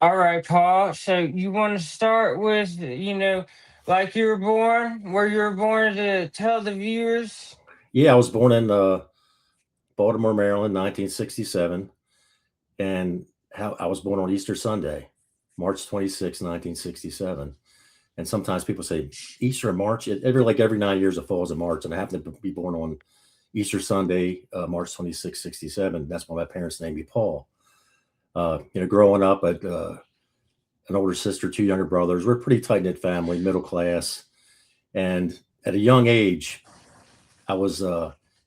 All right, Paul. So you want to start with, like you were born, where you were born, to tell the viewers? Yeah, I was born in Baltimore, Maryland, 1967, and I was born on Easter Sunday, March 26, 1967. And sometimes people say Easter in March. Every 9 years it falls in March, and I happen to be born on Easter Sunday, March 26, 67. That's why my parents named me Paul. Growing up, I had an older sister, two younger brothers. We're a pretty tight knit family, middle class, and at a young age, I was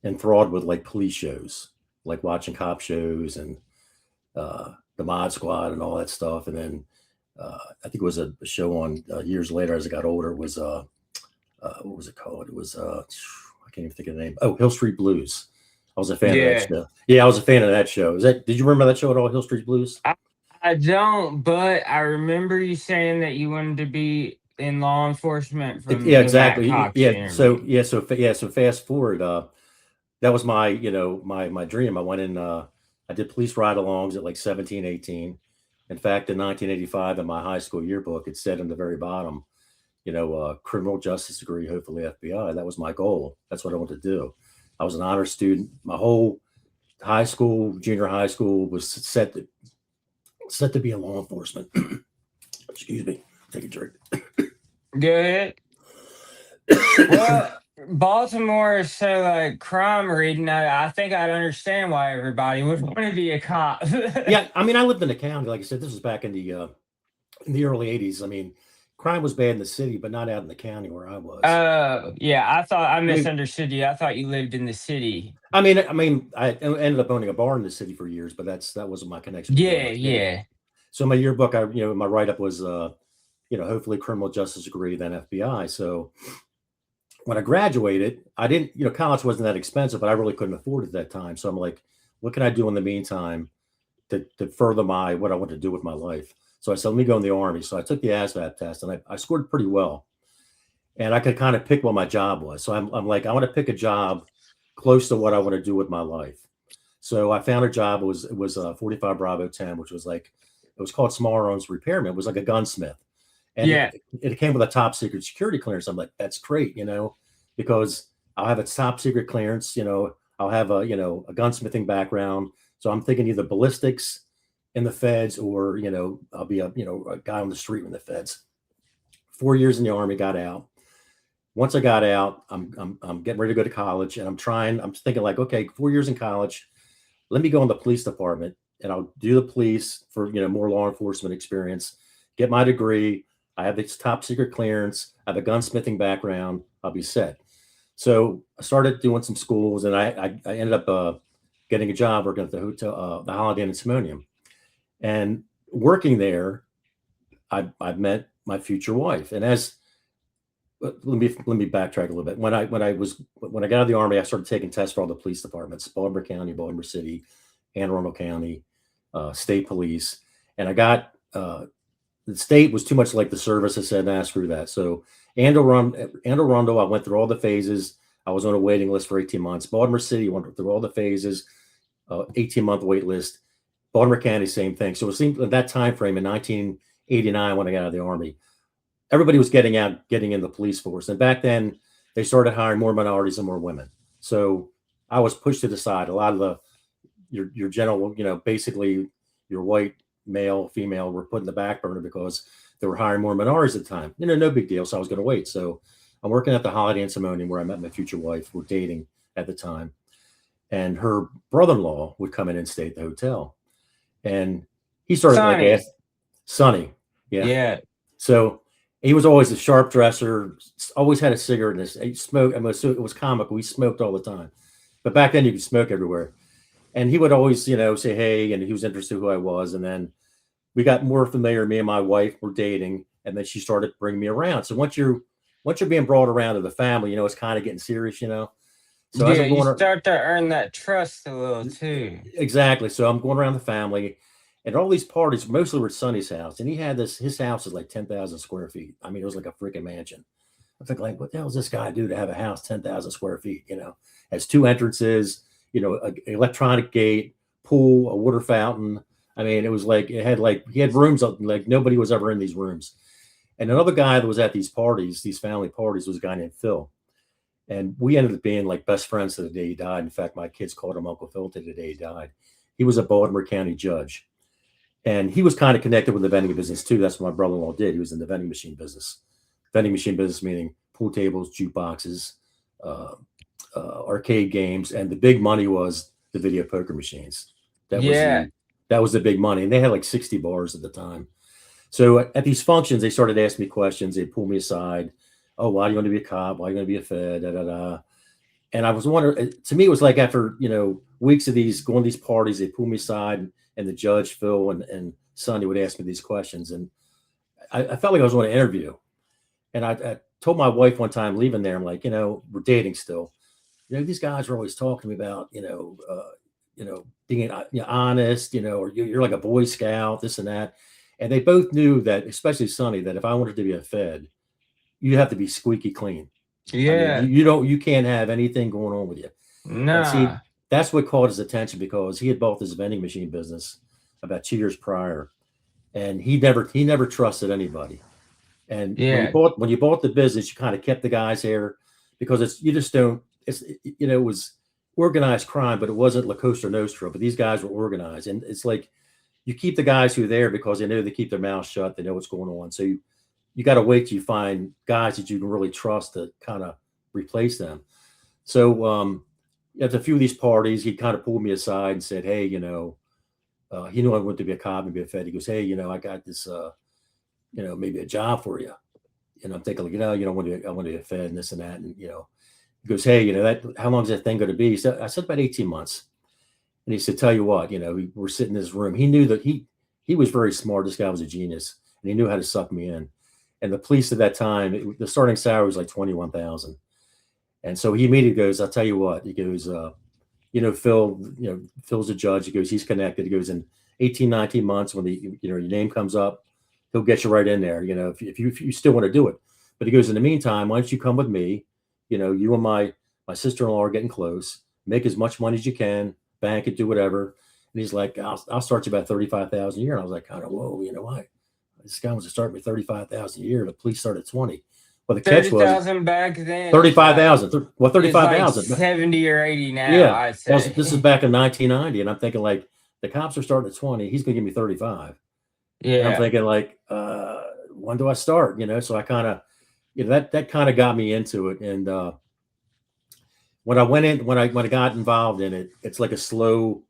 enthralled with like police shows, like watching cop shows and the Mod Squad and all that stuff. And then I think it was a show on years later as I got older. Was what was it called? It was I can't even think of the name. Oh, Hill Street Blues. I was a fan of that Yeah. show. Yeah, I was a fan of that show. Is that? Did you remember that show at all? Hill Street Blues? I, I don't, but I remember you saying that you wanted to be in law enforcement from Yeah, that exactly. Cox Yeah. So interview. yeah, so fast forward. That was my my dream. I went in. I did police ride-alongs at like 17, 18. In fact, in 1985, in my high school yearbook, it said in the very bottom, criminal justice degree, hopefully FBI. That was my goal. That's what I wanted to do. I was an honor student. My whole high school, junior high school was set to be in law enforcement. Excuse me. Take a drink. Good. Well, Baltimore is so like crime reading. I think I'd understand why everybody would want to be a cop. Yeah, I mean, I lived in the county. Like I said, this was back in the early '80s. I mean, crime was bad in the city, but not out in the county where I was. Oh, yeah. I thought I I mean, misunderstood you. I thought you lived in the city. I ended up owning a bar in the city for years, but that wasn't my connection with law Yeah, in the city. yeah. So my yearbook, my write up was, hopefully criminal justice degree, then FBI. So when I graduated, I didn't, college wasn't that expensive, but I really couldn't afford it at that time. So I'm like, what can I do in the meantime to further what I want to do with my life? So I said, let me go in the army. So I took the ASVAB test and I scored pretty well. And I could kind of pick what my job was. So I'm like, I want to pick a job close to what I want to do with my life. So I found a job. It was 45 Bravo 10, which was like it was called Small Arms Repairman. It was like a gunsmith, and it Yeah. it came with a top secret security clearance. I'm like, that's great, because I'll have a top secret clearance. I'll have a gunsmithing background. So I'm thinking either ballistics in the feds or I'll be a guy on the street in the feds. 4 years in the army, got out. Once I got out, I'm getting ready to go to college, and I'm thinking like, okay, 4 years in college, let me go in the police department and I'll do the police for more law enforcement experience, get my degree. I have this top secret clearance. I have a gunsmithing background. I'll be set. So I started doing some schools, and I ended up getting a job working at the hotel, the Holiday Inn in Simonium, and working there. I met my future wife, and as let me backtrack a little bit. When I got out of the army, I started taking tests for all the police departments: Baltimore County, Baltimore City, Anne Arundel County, state police, and I got the state was too much like the service. I said, nah, screw that. So Anne Arundel, I went through all the phases. I was on a waiting list for 18 months. Baltimore City went through all the phases, 18-month wait list. Baltimore County, same thing. So it seemed at that time frame in 1989 when I got out of the army, everybody was getting in the police force. And back then, they started hiring more minorities and more women. So I was pushed to the side. A lot of your general, basically your white male, female were put in the back burner because they were hiring more minorities at the time. No big deal. So I was going to wait. So I'm working at the Holiday Inn Simonium where I met my future wife. We're dating at the time, and her brother-in-law would come in and stay at the hotel, and he started like Sonny. ask Sonny, yeah. Yeah. So he was always a sharp dresser, always had a cigarette in his. He smoked. I mean, so it was comical. We smoked all the time, but back then you could smoke everywhere. And he would always, say hey, and he was interested in who I was. And then we got more familiar. Me and my wife were dating, and then she started bringing me around. So once you're being brought around to the family, it's kind of getting serious. So as Yeah, I'm you going, start to earn that trust a little too. exactly. So I'm going around the family, and all these parties mostly were at Sonny's house, and he had this. His house is like 10,000 square feet. I mean, it was like a freaking mansion. I was like, what the hell does this guy do to have a house 10,000 square feet? Has two entrances, an electronic gate, pool, a water fountain, I mean, it was like he had rooms like nobody was ever in these rooms. And another guy that was at these parties, these family parties, was a guy named Phil. And we ended up being like best friends to the day he died. In fact, my kids called him Uncle Phil to the day he died. He was a Baltimore County judge. And he was kind of connected with the vending business too. That's what my brother-in-law did. He was in the vending machine business. Vending machine business meaning pool tables, jukeboxes, uh, arcade games, and the big money was the video poker machines. That was Yeah. the big money, and they had like 60 bars at the time. So at these functions, they started asking me questions. They pull me aside. Oh, why do you want to be a cop? Why are you going to be a Fed? Da, da, da. And I was wondering. To me, it was like after weeks of these going to these parties, they pull me aside, and the judge Phil and Sonny would ask me these questions, and I felt like I was on an interview. And I told my wife one time leaving there, I'm like, we're dating still. These guys are always talking to me about, being honest, or you're like a Boy Scout, this and that. And they both knew that, especially Sonny, that if I wanted to be a Fed, you have to be squeaky clean. I mean, Yeah. you can't have anything going on with you. And see, Nah. that's what caught his attention because he had bought this vending machine business about 2 years prior, and he never trusted anybody. And Yeah. when you bought the business, you kind of kept the guys here because you just don't. It was organized crime, but it wasn't La Costa Nostra. But these guys were organized, and it's like you keep the guys who are there because they know they keep their mouths shut. They know what's going on. So you got to wait till you find guys that you can really trust to kind of replace them. So at a few of these parties, he kind of pulled me aside and said, "Hey, he knew I wanted to be a cop and be a Fed. He goes, hey, I got this, maybe a job for you." And I'm thinking, like, I want to be a Fed and this and that. And, he goes, hey, how long is that thing going to be? So I said, about 18 months. And he said, tell you what, we're sitting in this room. He knew that he was very smart. This guy was a genius and he knew how to suck me in. And the police at that time, the starting salary was like 21,000. And so he immediately goes, I'll tell you what, he goes, Phil's a judge. He goes, he's connected. He goes, in 18, 19 months, when your name comes up, he'll get you right in there, if you still want to do it. But he goes, in the meantime, why don't you come with me? You and my sister-in-law are getting close. Make as much money as you can, bank it, do whatever. And he's like, I'll start you about 35,000 a year. And I was like, kind of, whoa, why? This guy wants to start me 35,000 a year. The police start at 20. Well, the catch was 30,000 back then. 35,000. Well, 35,000. Like 70 or 80 now, Yeah, I'd say. this is back in 1990, and I'm thinking like the cops are starting at 20. He's gonna give me 35. And I'm Yeah. thinking like, when do I start? So I kind of, that kind of got me into it. And when I got involved in it, it's like a slow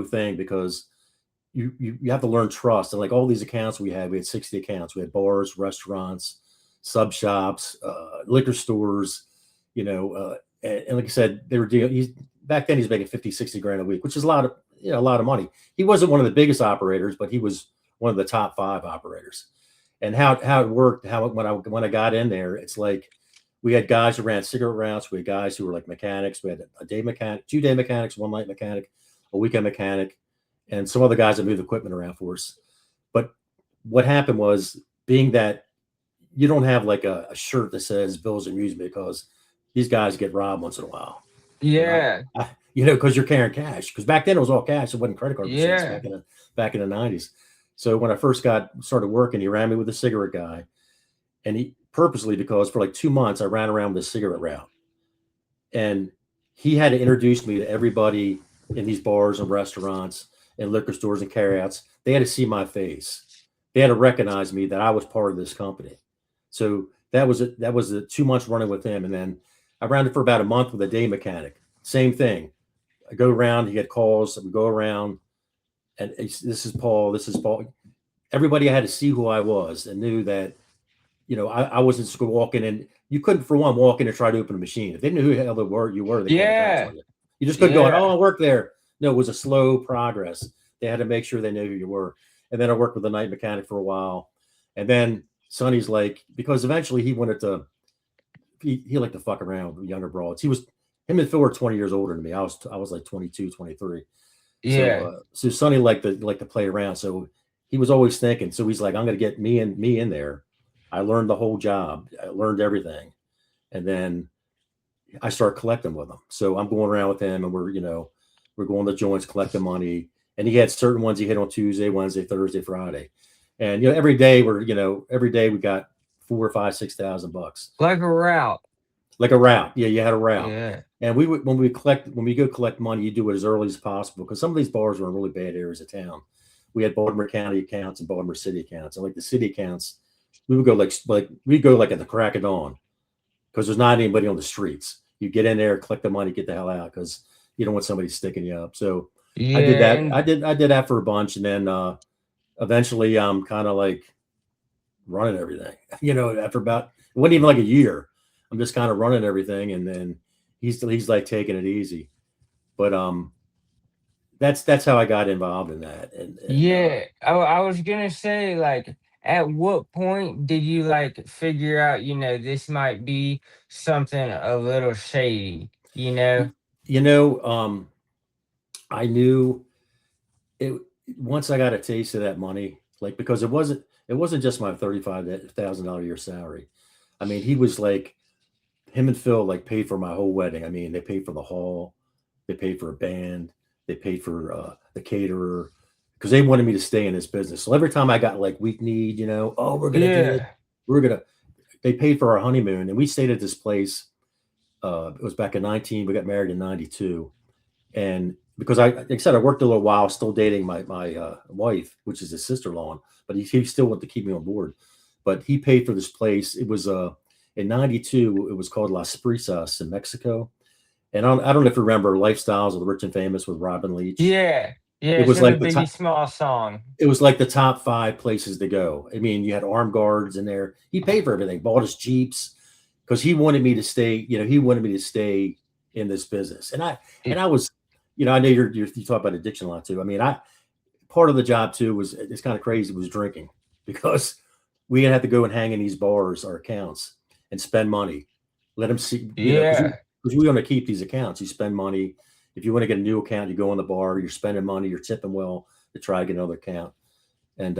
thing because you have to learn trust. And like all these accounts we had 60 accounts. We had bars, restaurants, sub shops, liquor stores, and like I said, they were dealing. Back then he's making 50, 60 grand a week, which is a lot of money. He wasn't one of the biggest operators, but he was one of the top 5 operators. And how it worked, when I got in there, it's like we had guys who ran cigarette routes. We had guys who were like mechanics. We had a day mechanic, 2-day mechanics, 1 night mechanic, a weekend mechanic, and some other guys that moved equipment around for us. But what happened was, being that you don't have like a shirt that says Bill's Amusement, because these guys get robbed once in a while. Yeah. Because you're carrying cash. Because back then it was all cash. It wasn't credit card machines Yeah. back in the 90s. So when I first started working, he ran me with a cigarette guy, and he purposely, because for like 2 months I ran around with a cigarette route, and he had to introduce me to everybody in these bars and restaurants and liquor stores and carryouts. They had to see my face. They had to recognize me, that I was part of this company. So that was it. That was the 2 months running with him, and then I ran it for about a month with a day mechanic. Same thing. I go around. You get calls. We go around, and this is Paul. This is Paul. Everybody had to see who I was and knew that, I wasn't just walking in. You couldn't, for one, walk in and try to open a machine. If they knew who the hell you were, they called the cops on you. You just couldn't go, oh, I work there. No, it was a slow progress. They had to make sure they knew who you were. And then I worked with a night mechanic for a while. And then Sonny's like, because eventually he wanted to, he liked to fuck around with younger broads. Him and Phil were 20 years older than me. I was like 22, 23. Yeah. So Sonny liked to play around. So he was always thinking. So he's like, I'm going to get me in there. I learned the whole job. I learned everything, and then I start collecting with him. So I'm going around with him, and we're going to joints, collecting money, and he had certain ones he hit on Tuesday, Wednesday, Thursday, Friday, and every day we got 4 or 5, $6,000, Like a route. like a route. Yeah, you had a route, Yeah. and when we go collect money, you do it as early as possible because some of these bars were in really bad areas of town. We had Baltimore County accounts and Baltimore City accounts, and like the city accounts, we would go like at the crack of dawn because there's not anybody on the streets. You get in there, collect the money, get the hell out because you don't want somebody sticking you up. So I did Yeah. that. And I did that for a bunch, and then eventually I'm kind of like running everything. After about it wasn't even like a year, I'm just kind of running everything, and then he's like taking it easy. But that's how I got involved in that, and yeah, I was gonna say, like, at what point did you like figure out, this might be something a little shady, you know? you know, I knew it once I got a taste of that money, like because it wasn't just my $35,000 a year salary. I mean, he was like him and Phil like paid for my whole wedding. I mean, they paid for the hall, they paid for a band, they paid for the caterer because they wanted me to stay in this business. So every time I got like weak need, oh, we're gonna do it, Yeah, we're gonna. They paid for our honeymoon, and we stayed at this place. It was back in 19. We got married in 92, and because like I said, I worked a little while, still dating my wife, which is his sister-in-law, but he still wanted to keep me on board. But he paid for this place. It was in 92. It was called Las Prisas in Mexico, and I don't know if you remember Lifestyles of the Rich and Famous with Robin Leach. yeah, yeah. It It's was in the like the Biggie top. Small song. It was like the top 5 places to go. I mean, you had armed guards in there. He paid for everything, bought his jeeps because he wanted me to stay. He wanted me to stay in this business, and I Y- and I was, I know you talk about addiction a lot too. I mean, I part of the job too was it's kind of crazy was drinking because we had to go and hang in these bars, our accounts, and spend money. Let them see, Yeah, because we want to keep these accounts. You spend money. If you want to get a new account, you go in the bar. You're spending money. You're tipping well to try to get another account. And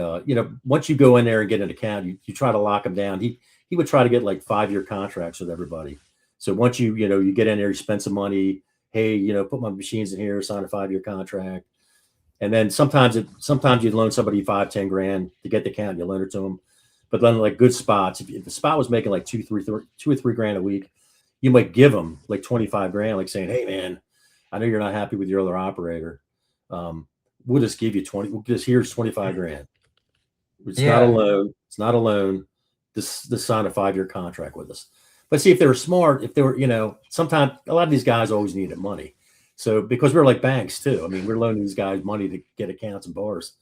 once you go in there and get an account, you try to lock them down. He would try to get like 5 year contracts with everybody. So once you get in there, you spend some money. Hey, put my machines in here, sign a 5 year contract. And then sometimes you'd loan somebody 5, 10 grand to get the account. You loan it to them. But then like good spots, if the spot was making like 2 or 3 grand a week, you might give them like 25 grand, like saying, "Hey man, I know you're not happy with your other operator. Um, we'll just give you 20. We'll just here's 25 grand. It's not a yeah, loan. It's not a loan. Just sign a 5 year contract with us." But see, if they were smart, if they were, sometimes a lot of these guys always needed money. So because we're like banks too. I mean, we're loaning these guys money to get accounts and bars.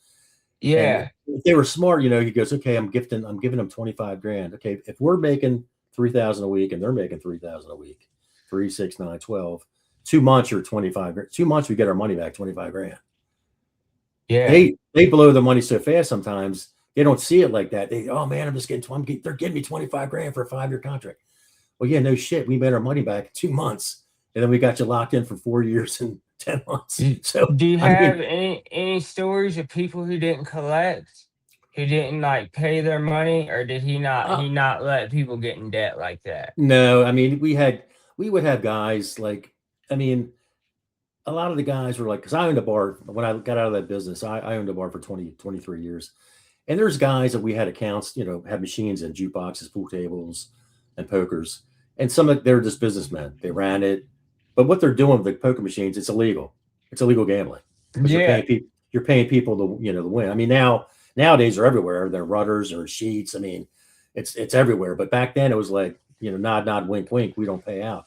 And yeah, if they were smart, he goes, "Okay, I'm giving them 25 grand. Okay, if we're making 3,000 a week and they're making 3,000 a week, 3, 6, 9, 12, 2 months or 25 grand. 2 months we get our money back, 25 grand. yeah, They blow the money so fast sometimes they don't see it like that. Oh man, they're getting me 25 grand for a 5 year contract. Well, yeah, no shit. We made our money back in 2 months, and then we got you locked in for 4 years and 10 months. Y- So Do you I have mean, any stories of people who didn't collect, who didn't like pay their money, or did uh, he not let people get in debt like that? no, I mean we would have guys like I mean a lot of the guys were like because I owned a bar when I got out of that business. I owned a bar for 23 years. And there's guys that we had accounts, had machines and jukeboxes, pool tables, and pokers. And some of they're just businessmen. They ran it. But what they're doing with the poker machines, it's illegal. It's illegal gambling because Yeah, you're paying people to win. I mean, nowadays they're everywhere. They're rudders or sheets. I mean, it's everywhere. But back then it was like, nod, nod, wink, wink. We don't pay out.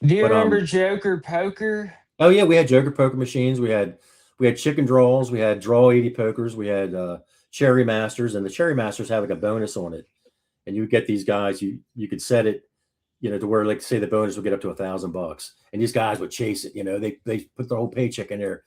do you But remember Joker Poker? oh yeah, we had Joker poker machines. We had chicken draws. We had draw 80 pokers. We had cherry masters, and the cherry masters had like a bonus on it. And you would get these guys. You could set it, to where like say the bonus would get up to $1,000, and these guys would chase it. They put their whole paycheck in there.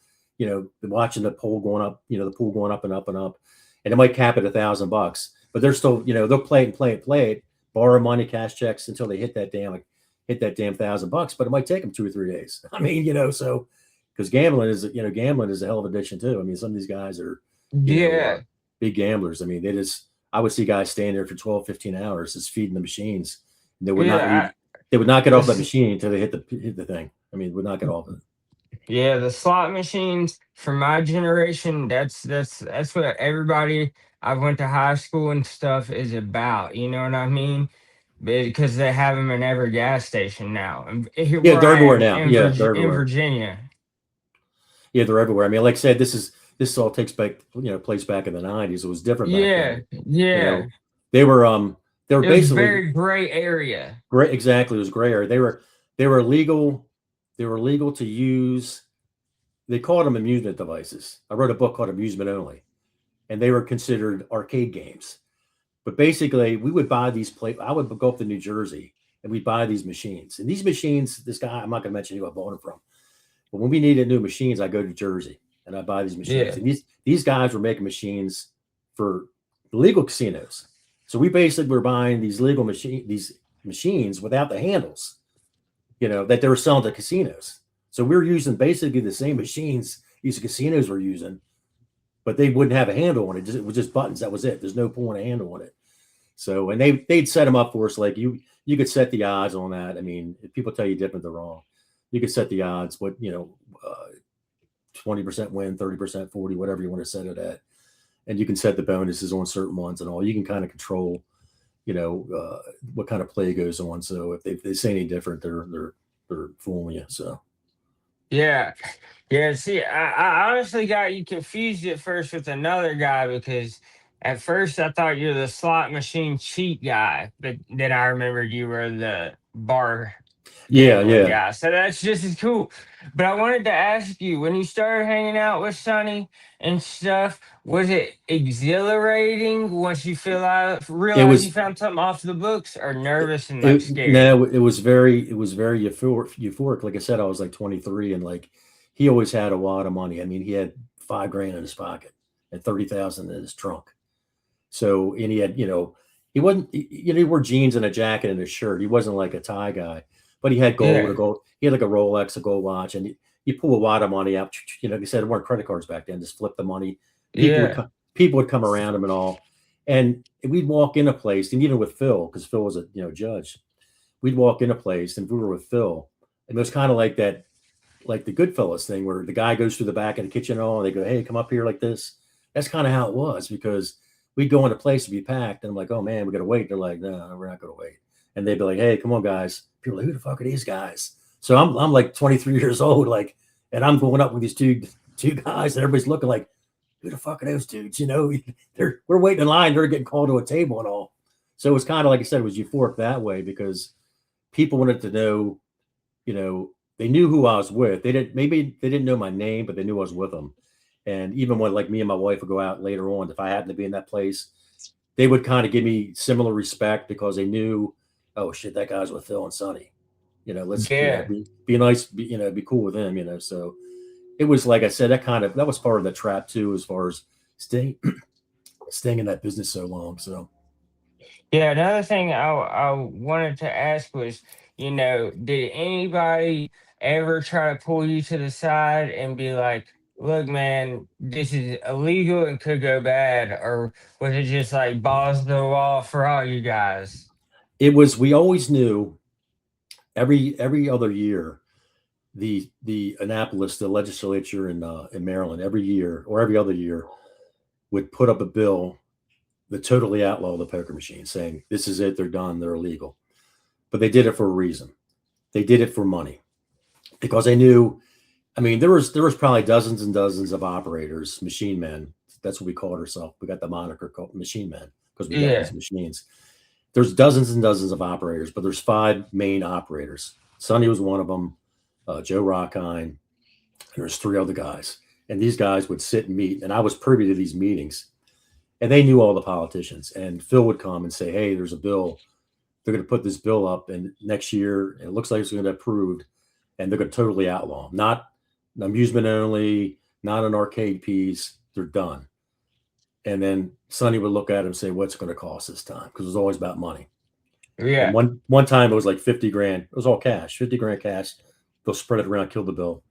Watching the pool going up. The pool going up and up and up, and it might cap at $1,000, but they're still they'll play it and play it, play it, borrow money, cash checks until they hit that damn $1,000, but it might take them 2 or 3 days. I mean, so because gambling is a hell of an addiction too. I mean, some of these guys are, Yeah, big gamblers. I mean, I would see guys staying there for 12, 15 hours just feeding the machines. They would not yeah. leave. They would not get off that This, machine until they hit the thing. I mean, would not get off it. Yeah, the slot machines for my generation, that's what everybody I went to high school and stuff is about. You know what I mean? Because they have them in every gas station now. And here Yeah, where they're I everywhere am now. Yeah, they're In everywhere. Virginia. Yeah, they're everywhere. I mean, like I said, this all takes back, place back in the '90s. It was different back Yeah, then. You yeah. know, they were they were It was basically very gray area. great. Exactly, it was gray area. They were legal. They were legal to use. They called them amusement devices. I wrote a book called Amusement Only, and they were considered arcade games. But basically, we would buy these play. I would go up to New Jersey and we'd buy these machines. And these machines, this guy, I'm not going to mention who I bought them from, but when we needed new machines, I go to Jersey and I buy these machines. Yeah. And these guys were making machines for legal casinos. So we basically were buying these machines without the handles, that they were selling to casinos. So we were using basically the same machines these casinos were using, but they wouldn't have a handle on it. It was just buttons. That was it. There's no pulling a handle on it. So, and they'd set them up for us. Like you could set the odds on that. I mean, if people tell you different, they're wrong. You could set the odds, what, 20% win, 30%, 40, whatever you want to set it at. And you can set the bonuses on certain ones and all. You can kind of control, what kind of play goes on. So if they say any different, they're fooling you. So Yeah. Yeah. See, I honestly got you confused at first with another guy because at first I thought you were the slot machine cheat guy, but then I remembered you were the bar yeah, gambling yeah. guy. So that's just as cool. But I wanted to ask you, when you started hanging out with Sonny and stuff, was it exhilarating once you It realize you was found something off the books, or nervous and like it scared? no, it was very euphoric. Like I said, I was like 23, and like he always had a lot of money. I mean, he had 5 grand in his pocket and 30,000 in his trunk. So, and he had, he wasn't, he wore jeans and a jacket and a shirt. He wasn't like a tie guy, but he had Yeah. gold. He had like a Rolex, a gold watch, and he pull a lot of money out. Like I said, there weren't credit cards back then. Just flip the money. Yeah. People would come around him and all, and we'd walk in a place, and even with Phil, because Phil was a judge, we'd walk in a place, and we were with Phil, and it was kind of like that, like the Goodfellas thing, where the guy goes through the back of the kitchen, and all, and they go, "Hey, come up here," like this. That's kind of how it was, because we'd go in a place to be packed, and I'm like, "Oh man, we got to wait." They're like, "No, we're not going to wait." And they'd be like, "Hey, come on, guys." People are like, "Who the fuck are these guys?" So I'm like 23 years old, like, and I'm going up with these two guys, and everybody's looking like, "Who the fuck are those dudes?" We're waiting in line. They're getting called to a table and all. So it was kind of like I said, it was euphoric that way, because people wanted to know, they knew who I was with. Maybe they didn't know my name, but they knew I was with them. And even when like me and my wife would go out later on, if I happened to be in that place, they would kind of give me similar respect, because they knew, oh shit, that guy's with Phil and Sonny. Let's Yeah. be nice, be cool with him. So it was, like I said, that was part of the trap too, as far as staying staying in that business so long. So Yeah, another thing I wanted to ask was, did anybody ever try to pull you to the side and be like, look, man, this is illegal and could go bad? Or was it just like balls to the wall for all you guys? we always knew, every other year, the Annapolis, the legislature in Maryland, every year or every other year, would put up a bill that totally outlaw the poker machine, saying this is it, they're done, they're illegal. But they did it for a reason. They did it for money, because they knew. I mean, there was probably dozens and dozens of operators, machine men. That's what we called ourselves. We got the moniker called machine men because we got Yeah. these machines. There's dozens and dozens of operators, but there's 5 main operators. Sonny was one of them. Joe Rockine. There's 3 other guys, and these guys would sit and meet, and I was privy to these meetings, and they knew all the politicians. And Phil would come and say, "Hey, there's a bill. They're going to put this bill up, and next year, and it looks like it's going to be approved, and they're going to totally outlaw them. Not an amusement only, not an arcade piece. They're done." And then Sonny would look at him and say, "What's it going to cost this time?" Because it was always about money. And Yeah. one time it was like 50 grand. It was all cash, 50 grand cash. They'll spread it around, kill the bill.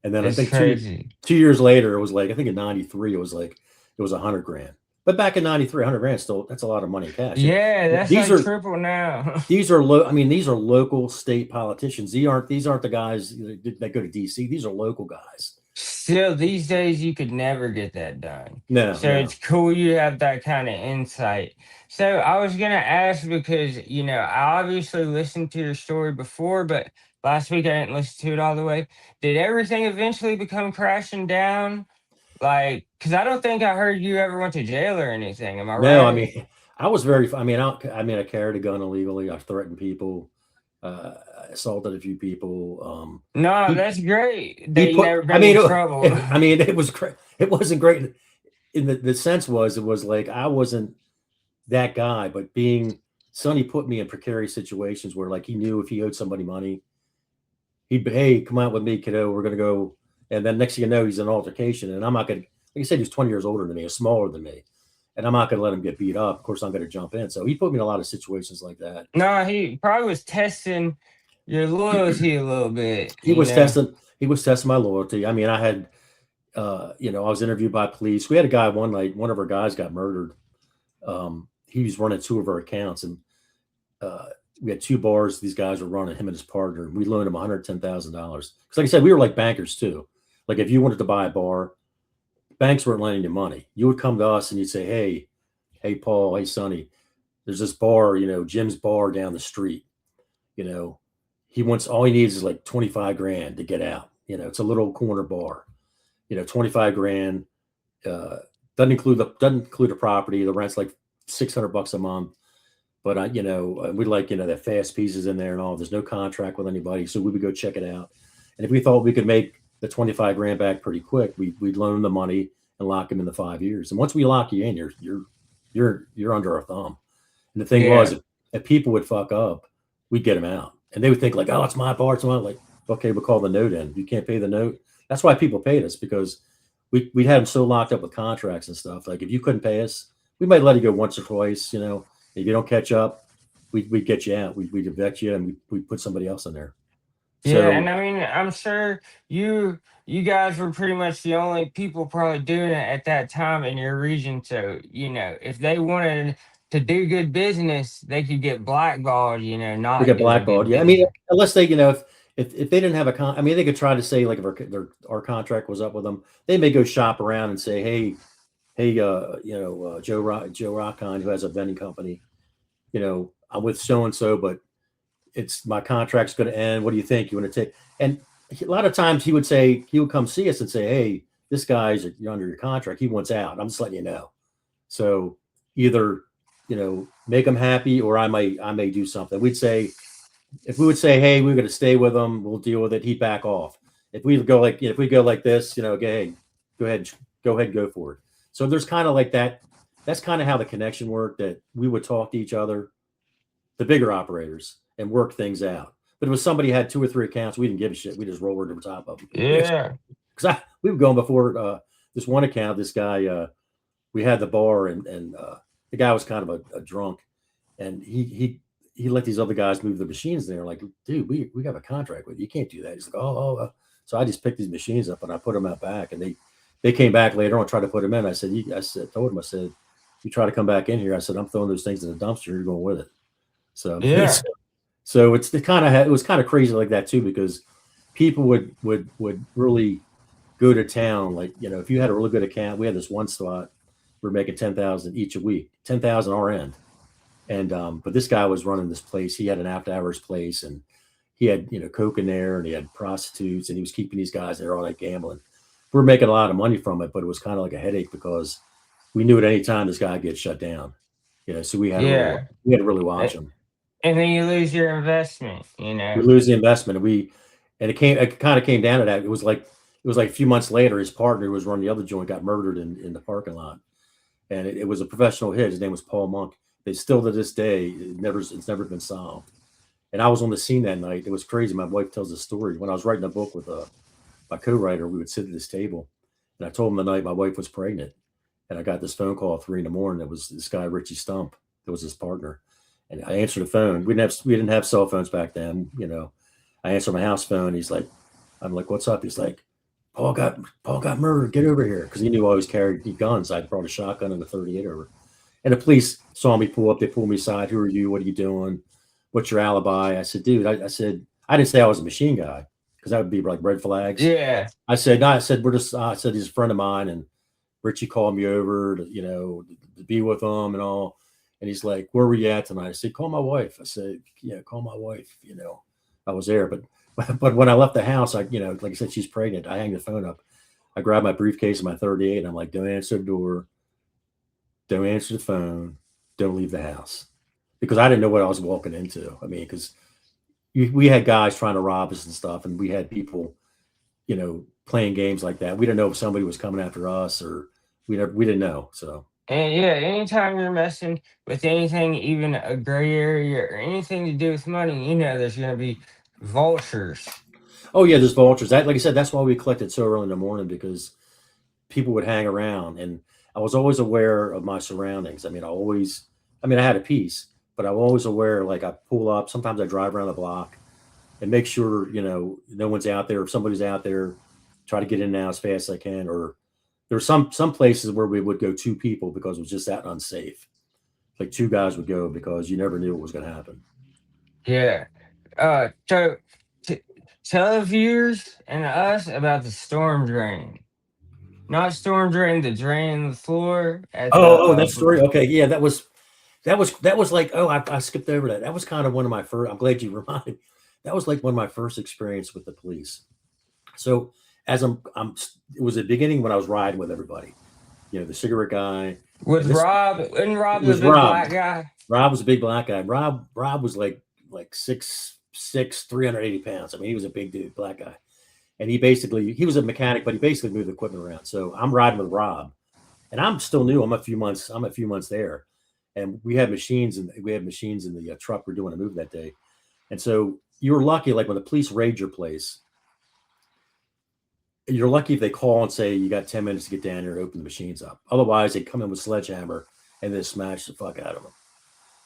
And then I It's think crazy. 2 years later, it was like, I think in '93, it was 100 grand. But back in 93, 100 grand still, that's a lot of money in cash. And Yeah, that's these like are triple now. I mean, these are local state politicians. These aren't the guys that go to DC. These are local guys. Still, these days you could never get that done. No, So it's no. cool you have that kind of insight. So I was gonna ask because I obviously listened to your story before, but last week I didn't listen to it all the way. Did everything eventually become crashing down? Like, because I don't think I heard you ever went to jail or anything. Am I No, I right? mean, I was very. I carried a gun illegally. I threatened people. I assaulted a few people. No, He that's great he that you put. never I been mean, in trouble. it was. It wasn't great. In the sense was it was like I wasn't that guy, but being Sonny put me in precarious situations where like he knew if he owed somebody money, he'd be, hey, come out with me, kiddo. We're gonna go. And then next thing you know, he's in an altercation, and I'm not gonna. Like I said, he's 20 years older than me, or smaller than me, and I'm not gonna let him get beat up. Of course, I'm gonna jump in. So he put me in a lot of situations like that. No, he probably was testing your loyalty a little bit, He you was know. testing. He was testing my loyalty. I mean, I had, I was interviewed by police. We had a guy one night. One of our guys got murdered. He was running two of our accounts, and uh, we had two bars. These guys were running, him and his partner. We loaned him $110,000 because, like I said, we were like bankers too. Like if you wanted to buy a bar, banks weren't lending you money. You would come to us and you'd say, hey, Paul, hey, Sonny, there's this bar, Jim's bar down the street. You know, all he needs is like 25 grand to get out. It's a little corner bar. 25 grand. Uh, doesn't include the property. The rent's like $600 a month. But we like the fast pieces in there and all. There's no contract with anybody, so we would go check it out. And if we thought we could make the 25 grand back pretty quick, we'd loan the money and lock him in the 5 years. And once we lock you in, you're under our thumb. And the thing was, Yeah. if people would fuck up, we'd get them out, and they would think like, oh, it's my bar. It's my like, okay, we'll call the note in. You can't pay the note. That's why people paid us because we had them so locked up with contracts and stuff. Like if you couldn't pay us, we might let you go once or twice. If you don't catch up, we'd get you out. We'd evict you, and we'd put somebody else in there. Yeah, and So I mean, I'm sure you guys were pretty much the only people probably doing it at that time in your region. So, if they wanted to do good business, they could get blackballed, we not get doing blackballed. good Yeah, I mean, business. unless they, if they didn't have I mean, they could try to say like if our contract was up with them, they may go shop around and say, hey, Joe Rockon, who has a vending company, I'm with so and so, but it's my contract's going to end. What do you think? You want to take? And a lot of times he would come see us and say, hey, this guy's you're under your contract. He wants out. I'm just letting you know. So either make him happy, or I may do something. If we would say, hey, we're going to stay with him, we'll deal with it. He'd back off. If we go like this, hey, go ahead, go for it. So there's kind of like that. That's kind of how the connection worked. That we would talk to each other, the bigger operators, and work things out. But if somebody had two or three accounts, we didn't give a shit. We just rolled over the top of them. Yeah. Because we were going before this one account. This guy, we had the bar, and the guy was kind of a drunk, and he let these other guys move the machines there. Like, dude, we have a contract with you. You can't do that. He's like, oh. So I just picked these machines up and I put them out back, and they came back later on, tried to put them in. I told him, I said, you try to come back in here. I said, I'm throwing those things in the dumpster. You're going with it. So, Yeah. so it was kind of crazy like that too, because people would really go to town. Like, if you had a really good account, we had this one spot, we're making 10,000 each a week, 10,000 our end. And but this guy was running this place. He had an after hours place, and he had coke in there, and he had prostitutes, and he was keeping these guys there all night gambling. We're making a lot of money from it, but it was kind of like a headache because we knew at any time this guy gets shut down. So Yeah. we had to really watch A- him. And then you lose your investment. We lose the investment, and it kind of came down to that. It was like a few months later, his partner who was running the other joint got murdered in the parking lot, and it was a professional hit. His name was Paul Monk. They still to this day, it's never been solved. And I was on the scene that night. It was crazy. My wife tells the story. When I was writing a book with my co-writer, we would sit at this table, and I told him the night my wife was pregnant, and I got this phone call at 3 a.m. It was this guy Richie Stump. That was his partner, and I answered the phone. We didn't have cell phones back then. I answered my house phone. I'm like, what's up? He's like, Paul got murdered. Get over here. Because he knew I always carried guns. I brought a shotgun and a 38 over. And the police saw me pull up. They pulled me aside. Who are you? What are you doing? What's your alibi? I said, dude, I said, I didn't say I was a machine guy because that would be like red flags. Yeah. I said, no, I said, I said, he's a friend of mine. And Richie called me over to, to be with him and all. And he's like, where were you at tonight? I said, call my wife. I said, yeah, call my wife. I was there. But when I left the house, like I said, she's pregnant. I hang the phone up. I grab my briefcase and my 38 and I'm like, don't answer the door. Don't answer the phone. Don't leave the house. Because I didn't know what I was walking into. I mean, because we had guys trying to rob us and stuff. And we had people, playing games like that. We didn't know if somebody was coming after us or we didn't know. So. And yeah, anytime you're messing with anything, even a gray area or anything to do with money, there's going to be vultures. Oh yeah, there's vultures. Like I said, that's why we collected so early in the morning because people would hang around, and I was always aware of my surroundings. I had a piece, but I'm always aware. Like I pull up. Sometimes I drive around the block and make sure no one's out there. If somebody's out there, try to get in and out as fast as I can. Or there's some places where we would go two people because it was just that unsafe. Like two guys would go because you never knew what was going to happen. Yeah. So tell the viewers and us about the storm drain. Not storm drain, the drain in the floor at the. That story. Okay, yeah, that was like, I skipped over that. That was kind of one of my first. I'm glad you reminded me. That was like one of my first experience with the police. So as it was the beginning when I was riding with everybody. The cigarette guy. With Rob, and Rob the big black guy. Rob was a big black guy. Rob was like 6'6", 380 pounds. I mean, he was a big dude, black guy. And he was a mechanic, but he basically moved the equipment around. So I'm riding with Rob, and I'm still new. I'm a few months there, and we had machines in the truck we're doing a move that day. And so you were lucky, like when the police raid your place, you're lucky if they call and say you got 10 minutes to get down here and open the machines up. Otherwise, they come in with sledgehammer and then smash the fuck out of them.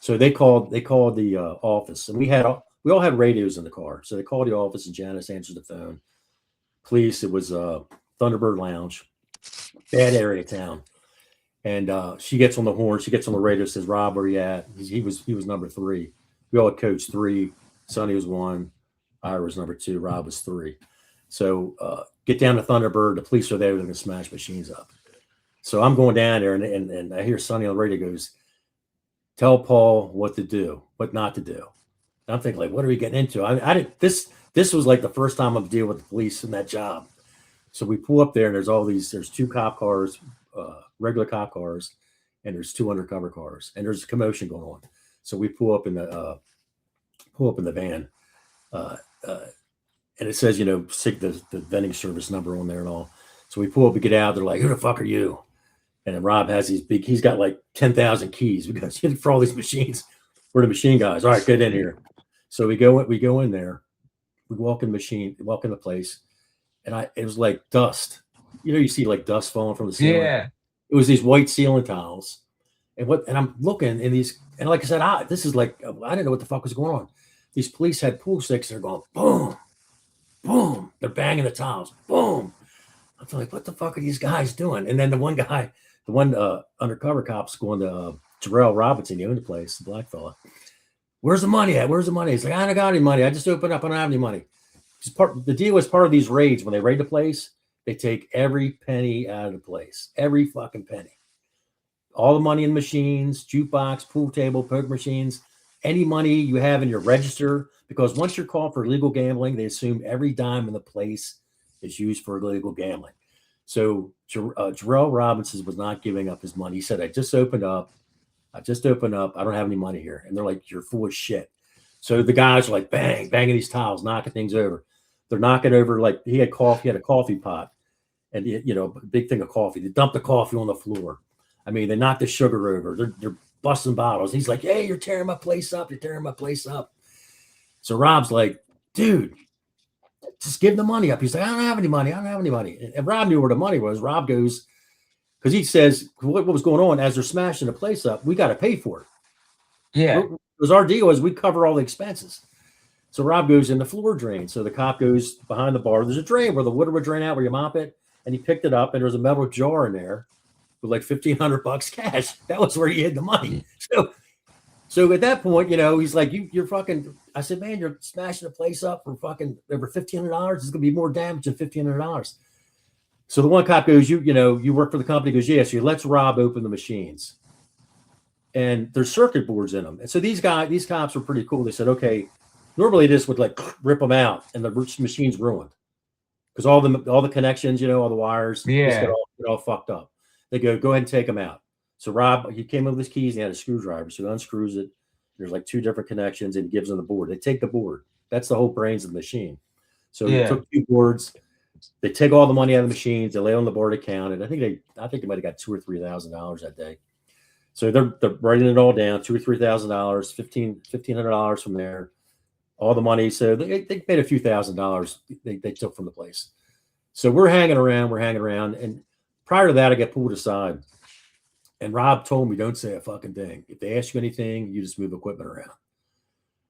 So they called the office, and we all had radios in the car. So they called the office, and Janice answered the phone. Police, it was Thunderbird Lounge, bad area of town. And she gets on the horn, she gets on the radio, says, Rob, where you at? He was number 3. We all had coach 3. Sonny was 1. Ira was number 2. Rob was 3. So get down to Thunderbird. The police are there. They're going to smash machines up. So I'm going down there, and I hear Sonny on the radio goes, tell Paul what to do, what not to do. And I'm thinking, like, what are we getting into? I didn't. This was like the first time I'm dealing with the police in that job. So we pull up there, and there's 2 cop cars, regular cop cars, and there's 2 undercover cars, and there's a commotion going on. So we pull up in the van, and it says, the vending service number on there and all. So we pull up, we get out. They're like, who the fuck are you? And then Rob has he's got like 10,000 keys because for all these machines. We're the machine guys. All right, get in here. So we go in there. We walk in the place, and it was like dust. You see like dust falling from the ceiling. Yeah. It was these white ceiling tiles. And I'm looking in these, and like I said, this is like, I didn't know what the fuck was going on. These police had pool sticks. They're going boom, boom. They're banging the tiles. Boom. I'm like, what the fuck are these guys doing? And then the one undercover cop's going to Jarrell Robinson, he owned the place, the black fella. Where's the money at? Where's the money? He's like, I don't got any money. I just opened up. I don't have any money. The deal is part of these raids. When they raid the place, they take every penny out of the place. Every fucking penny. All the money in machines, jukebox, pool table, poker machines, any money you have in your register. Because once you're called for illegal gambling, they assume every dime in the place is used for illegal gambling. So Jarrell Robinson was not giving up his money. He said, I just opened up. I don't have any money here. And they're like, you're full of shit. So the guys are like, bang, banging these tiles, knocking things over. They're knocking over, like he had a coffee pot and, a big thing of coffee. They dumped the coffee on the floor. I mean, they knocked the sugar over. They're busting bottles. He's like, hey, you're tearing my place up. You're tearing my place up. So Rob's like, dude, just give the money up. He's like, I don't have any money. And Rob knew where the money was. Rob goes, because he says, what was going on as they're smashing the place up, we got to pay for it. Yeah. Because our deal is we cover all the expenses. So Rob goes in the floor drain. So the cop goes behind the bar. There's a drain where the water would drain out where you mop it. And he picked it up and there's a metal jar in there with like $1,500 cash. That was where he hid the money. So at that point, he's like, you're fucking, I said, man, you're smashing the place up for fucking over $1,500. It's going to be more damage than $1,500. So the one cop goes, you work for the company. He goes, yes, lets Rob open the machines. And there's circuit boards in them. And so these cops were pretty cool. They said, okay, normally this would like rip them out and the machine's ruined because all the connections, all the wires, just get all fucked up. They go ahead and take them out. So Rob, he came up with his keys and he had a screwdriver. So he unscrews it. There's like 2 different connections and gives them the board. They take the board. That's the whole brains of the machine. So he took 2 boards. They take all the money out of the machines. They lay on the board account. And I think they might have got $2,000 or $3,000 that day. So they're writing it all down, $2,000 or $3,000, $1,500 from there, all the money. So they made a few $1,000s they took from the place. So we're hanging around, and prior to that, I get pulled aside, and Rob told me, "Don't say a fucking thing. If they ask you anything, you just move equipment around."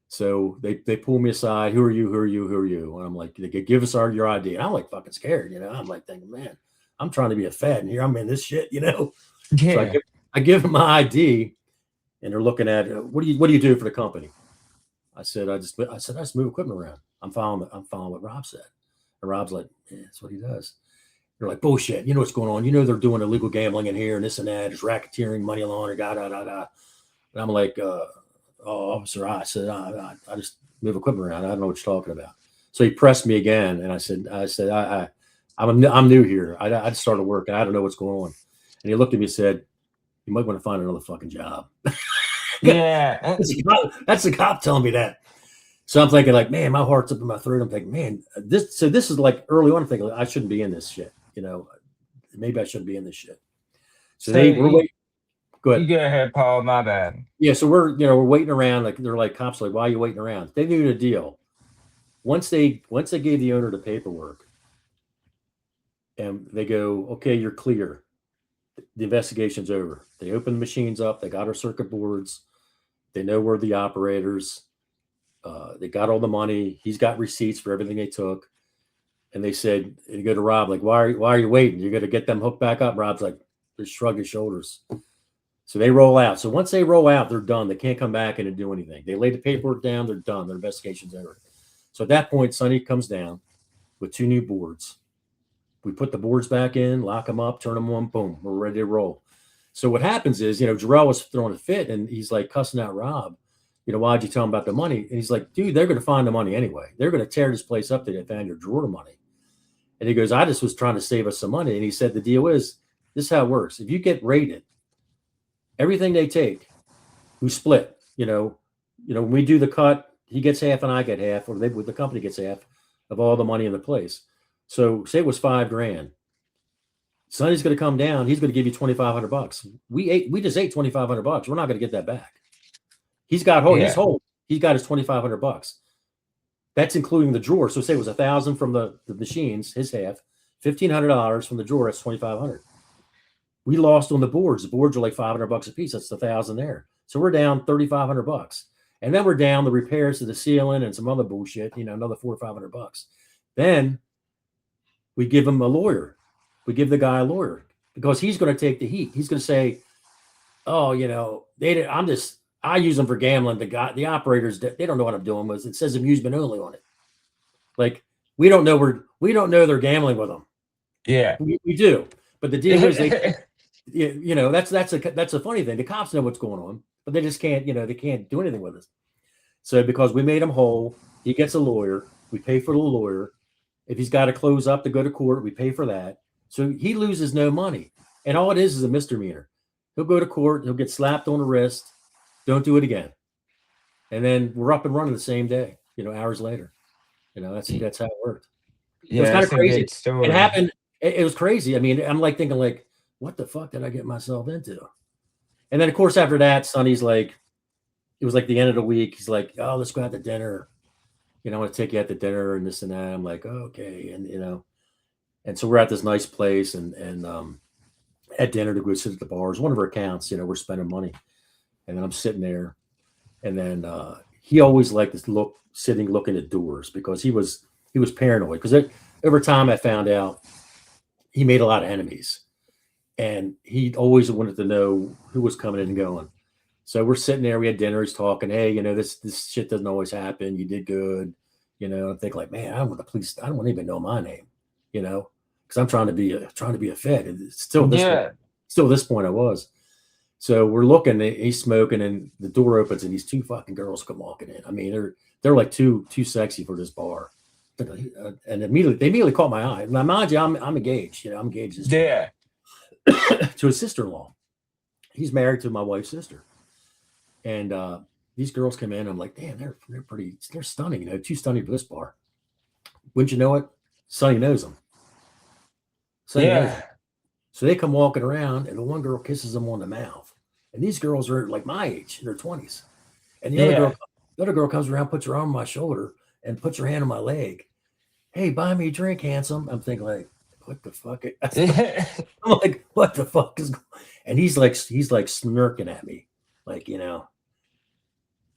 So they pull me aside. Who are you? Who are you? Who are you? And I'm like, they could give us your ID. And I'm like fucking scared, I'm like thinking, man, I'm trying to be a Fed, and here I'm in this shit, Yeah. So I give them my ID, and they're looking at what do you do for the company? I said I just move equipment around. I'm following what Rob said, and Rob's like, yeah, that's what he does. They're like, bullshit. You know what's going on? They're doing illegal gambling in here and this and that. There's racketeering, money laundering, da. And I'm like, officer, I said, I just move equipment around. I don't know what you're talking about. So he pressed me again, and I said, I'm new here. I just started working. I don't know what's going on. And he looked at me and said, you might want to find another fucking job. Yeah. That's the cop telling me that. So I'm thinking like, man, my heart's up in my throat. I'm thinking, man, this is like early on. I'm thinking like, I shouldn't be in this shit. Maybe I shouldn't be in this shit. So we're waiting. Go ahead. You go ahead, Paul. My bad. Yeah. So we're waiting around. Like they're like cops. Like, why are you waiting around? They knew the deal. Once they gave the owner the paperwork, and they go, okay, you're clear. The investigation's over. They opened the machines up. They got our circuit boards. They know where the operators. They got all the money. He's got receipts for everything they took. And they said, and you go to Rob, like, why are you waiting? You're going to get them hooked back up. Rob's like, just shrug his shoulders. So they roll out. So once they roll out, they're done. They can't come back and do anything. They lay the paperwork down. They're done. Their investigation's over. So at that point, Sonny comes down with 2 new boards. We put the boards back in, lock them up, turn them on, boom, we're ready to roll. So what happens is, Jarrell was throwing a fit and he's like cussing out Rob, why'd you tell him about the money? And he's like, dude, they're going to find the money anyway. They're going to tear this place up. They found your drawer money. And he goes, I just was trying to save us some money. And he said, the deal is, this is how it works. If you get raided, everything they take, we split, when we do the cut, he gets half and I get half, or the company gets half of all the money in the place. So say it was $5,000. Sonny's going to come down. He's going to give you $2,500. We just ate $2,500. We're not going to get that back. He's got He's whole. He's got his $2,500. That's including the drawer. So say it was $1,000 from the machines, his half, $1,500 from the drawer. That's $2,500. We lost on the boards. The boards are like $500 a piece. That's $1,000 there. So we're down $3,500. And then we're down the repairs to the ceiling and some other bullshit. Another $400 or $500. Then we give him a lawyer. We give the guy a lawyer because he's going to take the heat. He's going to say, oh, I use them for gambling. The operators, they don't know what I'm doing with. It says amusement only on it. Like we don't know they're gambling with them. Yeah, we do. But the deal is that's a funny thing. The cops know what's going on, but they just can't, they can't do anything with us. So because we made him whole, he gets a lawyer. We pay for the lawyer. If he's got to close up to go to court, we pay for that. So he loses no money. And all it is a misdemeanor. He'll go to court. He'll get slapped on the wrist. Don't do it again. And then we're up and running the same day, hours later. That's how it worked. Yeah, it was kind of crazy. It happened. It was crazy. I mean, I'm like thinking like, what the fuck did I get myself into? And then of course, after that, Sonny's like, it was like the end of the week. He's like, oh, let's go out to dinner. I want to take you out to dinner and this and that. I'm like, oh, okay. And, and so we're at this nice place and at dinner to go sit at the bars. One of our accounts, we're spending money. And then I'm sitting there and then he always liked to looking at doors because he was paranoid. Because over time, I found out he made a lot of enemies, and he always wanted to know who was coming in and going. So we're sitting there, we had dinner, he's talking, hey, this shit doesn't always happen. You did good, I think like, man, I don't want the police, I don't want anybody to know my name, because I'm trying to be a Fed. And it's Yeah. still this point I was. So we're looking, he's smoking, and the door opens, and these two fucking girls come walking in. I mean, they're like too sexy for this bar. And they immediately caught my eye. Now, mind you, I'm engaged. I'm engaged Yeah. to his sister-in-law. He's married to my wife's sister. And these girls come in. I'm like, damn, they're pretty. They're stunning. Too stunning for this bar. Wouldn't you know it? Sonny knows them. Sonny knows them. Yeah. So they come walking around, and the one girl kisses them on the mouth. And these girls are like my age, in their 20s. And Yeah. the other girl comes around, puts her arm on my shoulder, and puts her hand on my leg. Hey, buy me a drink, handsome. I'm thinking like, what the fuck? I'm like, what the fuck is going on? And he's like smirking at me, like,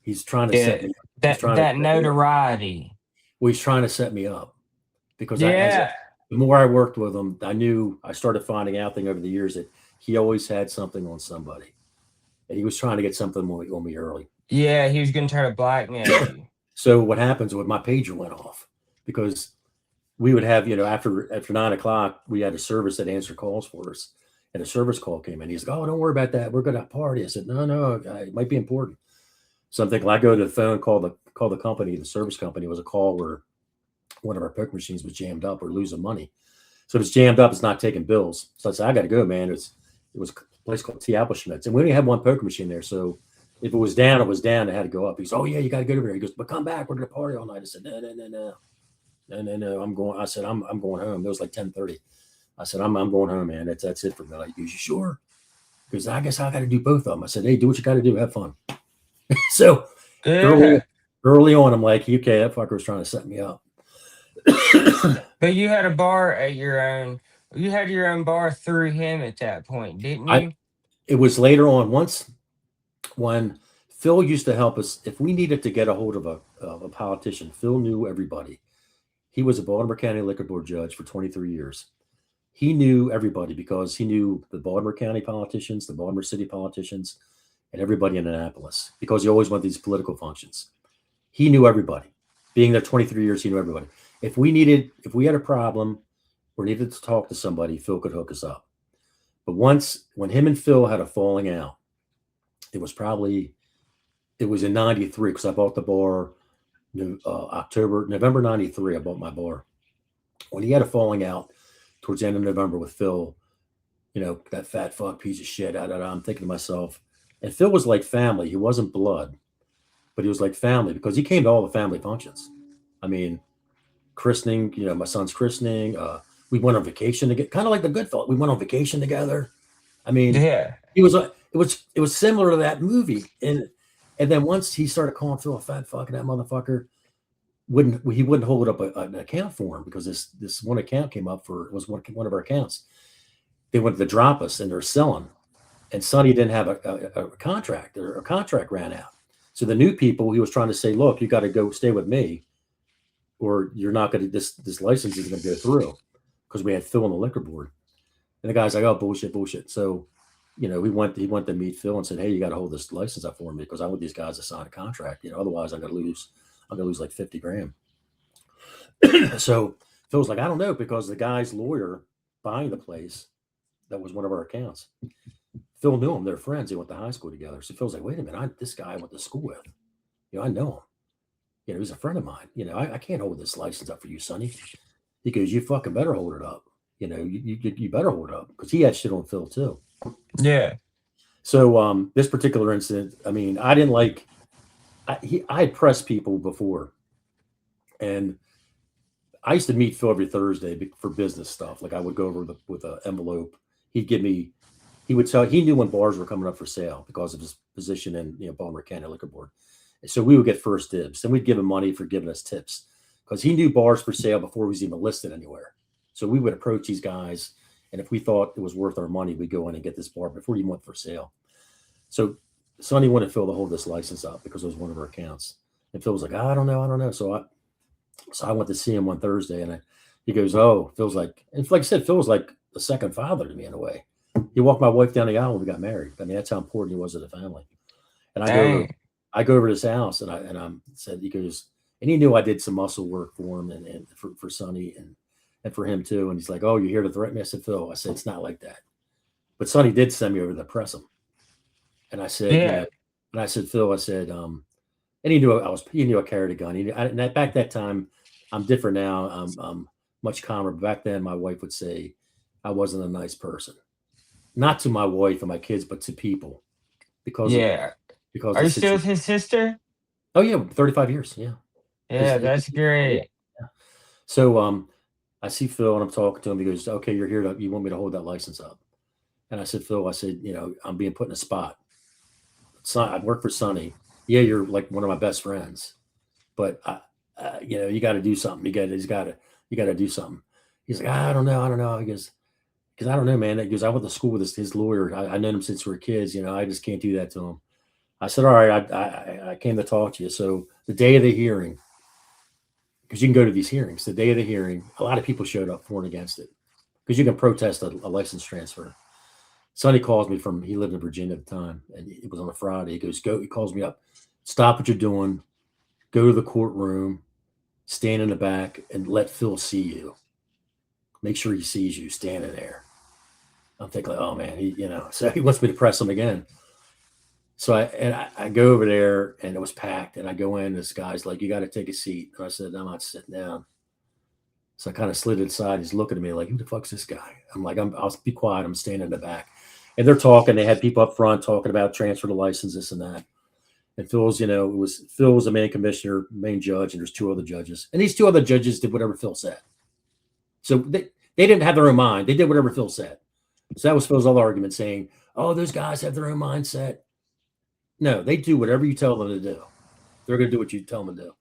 he's trying to set Yeah. me up. He's That trying to that set me up. notoriety. Well, he's trying to set me up because Yeah. the more I worked with him, I started finding out over the years that he always had something on somebody, and he was trying to get something on me early. Yeah, he was gonna try to blackmail you. So what happens with my pager went off because we would have, after 9 o'clock, we had a service that answered calls for us. And a service call came in. He's like, oh, don't worry about that. We're going to party. I said, no, it might be important. So I'm thinking, I go to the phone, call the company, the service company. It was a call where one of our poker machines was jammed up or losing money. So if it's jammed up, it's not taking bills. So I said, I got to go, man. It was a place called T. Appleschmidt's. And we only had one poker machine there. So if it was down, it was down. It had to go up. He goes, oh, yeah, you got to go over there. He goes, but come back. We're going to party all night. I said, no. No. I'm going. I said, I'm going home. It was like 10:30. I said, I'm going home, man. That's it for me. Like, you sure? Because I guess I got to do both of them. I said, hey, do what you got to do. Have fun. So Yeah. early on, I'm like, okay, that fucker was trying to set me up. But you had a bar at your own. You had your own bar through him at that point, didn't you? It was later on, once when Phil used to help us if we needed to get a hold of a politician. Phil knew everybody. He was a Baltimore County Liquor Board judge for 23 years. He knew everybody because he knew the Baltimore County politicians, the Baltimore City politicians, and everybody in Annapolis because he always went to these political functions. He knew everybody. Being there 23 years, he knew everybody. If we had a problem or needed to talk to somebody, Phil could hook us up. But when him and Phil had a falling out, it was in 93 because I bought the bar November 93. I bought my bar. When he had a falling out towards the end of November with Phil, that fat fuck piece of shit. I'm thinking to myself, and Phil was like family. He wasn't blood, but he was like family because he came to all the family functions. I mean, christening, my son's christening. We went on vacation to get kind of like the Goodfellas. We went on vacation together. I mean, Yeah. it was similar to that movie. And then once he started calling Phil a fat fuck, and that motherfucker he wouldn't hold up an account for him because this one account came up it was one of our accounts. They wanted to drop us and they're selling. And Sonny didn't have a contract, or a contract ran out. So the new people, he was trying to say, look, you got to go stay with me, or you're not going to, this license isn't going to go through, because we had Phil on the liquor board. And the guy's like, oh, bullshit. So, he went to meet Phil and said, hey, you got to hold this license up for me because I want these guys to sign a contract. Otherwise I'm going to lose like 50 grand. So Phil's like, I don't know, because the guy's lawyer buying the place, that was one of our accounts. Phil knew him. They're friends. They went to high school together. So Phil's like, wait a minute, this guy I went to school with. I know him. He's a friend of mine. I can't hold this license up for you, Sonny. He goes, you fucking better hold it up. You better hold it up, because he had shit on Phil too. Yeah. So this particular incident, I mean, I didn't like. I had pressed people before, and I used to meet Phil every Thursday for business stuff. Like I would go over with an envelope. He would tell. He knew when bars were coming up for sale because of his position in Baltimore County Liquor Board. And so we would get first dibs. Then we'd give him money for giving us tips, because he knew bars for sale before he was even listed anywhere. So we would approach these guys, and if we thought it was worth our money, we'd go in and get this bar before he went for sale. So Sonny wanted Phil to hold this license up because it was one of our accounts. And Phil was like, I don't know, I don't know. So I went to see him on Thursday, and he goes, oh, Phil's like, and like I said, Phil was like a second father to me in a way. He walked my wife down the aisle when we got married. I mean, that's how important he was to the family. And Dang. I go over to his house, and I said, he goes, and he knew I did some muscle work for him and for Sonny and for him too. And he's like, oh, you're here to threaten me? I said, Phil, I said, it's not like that. But Sonny did send me over to press him. And I said, Yeah. and I said, Phil, I said, and he knew he knew I carried a gun. Back that time, I'm different now. I'm much calmer. But back then, my wife would say I wasn't a nice person, not to my wife and my kids, but to people because of Yeah. because Are of the you still with situation. his sister? Oh yeah, 35 years. Yeah. Yeah, that's Yeah. great. So I see Phil and I'm talking to him. He goes, okay, you're here you want me to hold that license up? And I said, Phil, I said, I'm being put in a spot. I work for Sonny. Yeah, you're like one of my best friends, but you got to do something. You got to do something. He's like, I don't know. I don't know. He goes, because I don't know, man. He goes, I went to school with his lawyer. I known him since we were kids. I just can't do that to him. I said, all right, I came to talk to you. So the day of the hearing, because you can go to these hearings, the day of the hearing, a lot of people showed up for and against it because you can protest a license transfer. Sonny calls me he lived in Virginia at the time, and it was on a Friday. He goes, he calls me up, stop what you're doing, go to the courtroom, stand in the back, and let Phil see you. Make sure he sees you standing there. I'm thinking, like, oh man, so he wants me to press him again. So I go over there, and it was packed, and I go in, this guy's like, you got to take a seat. And I said, I'm not sitting down. So I kind of slid inside. He's looking at me like, who the fuck's this guy? I'm like, I'll be quiet. I'm standing in the back. And they're talking. They had people up front talking about transfer to license, this and that. And Phil was the main commissioner, main judge, and there's two other judges. And these two other judges did whatever Phil said. So they didn't have their own mind. They did whatever Phil said. So that was Phil's other argument, saying, oh, those guys have their own mindset. No, they do whatever you tell them to do. They're going to do what you tell them to do.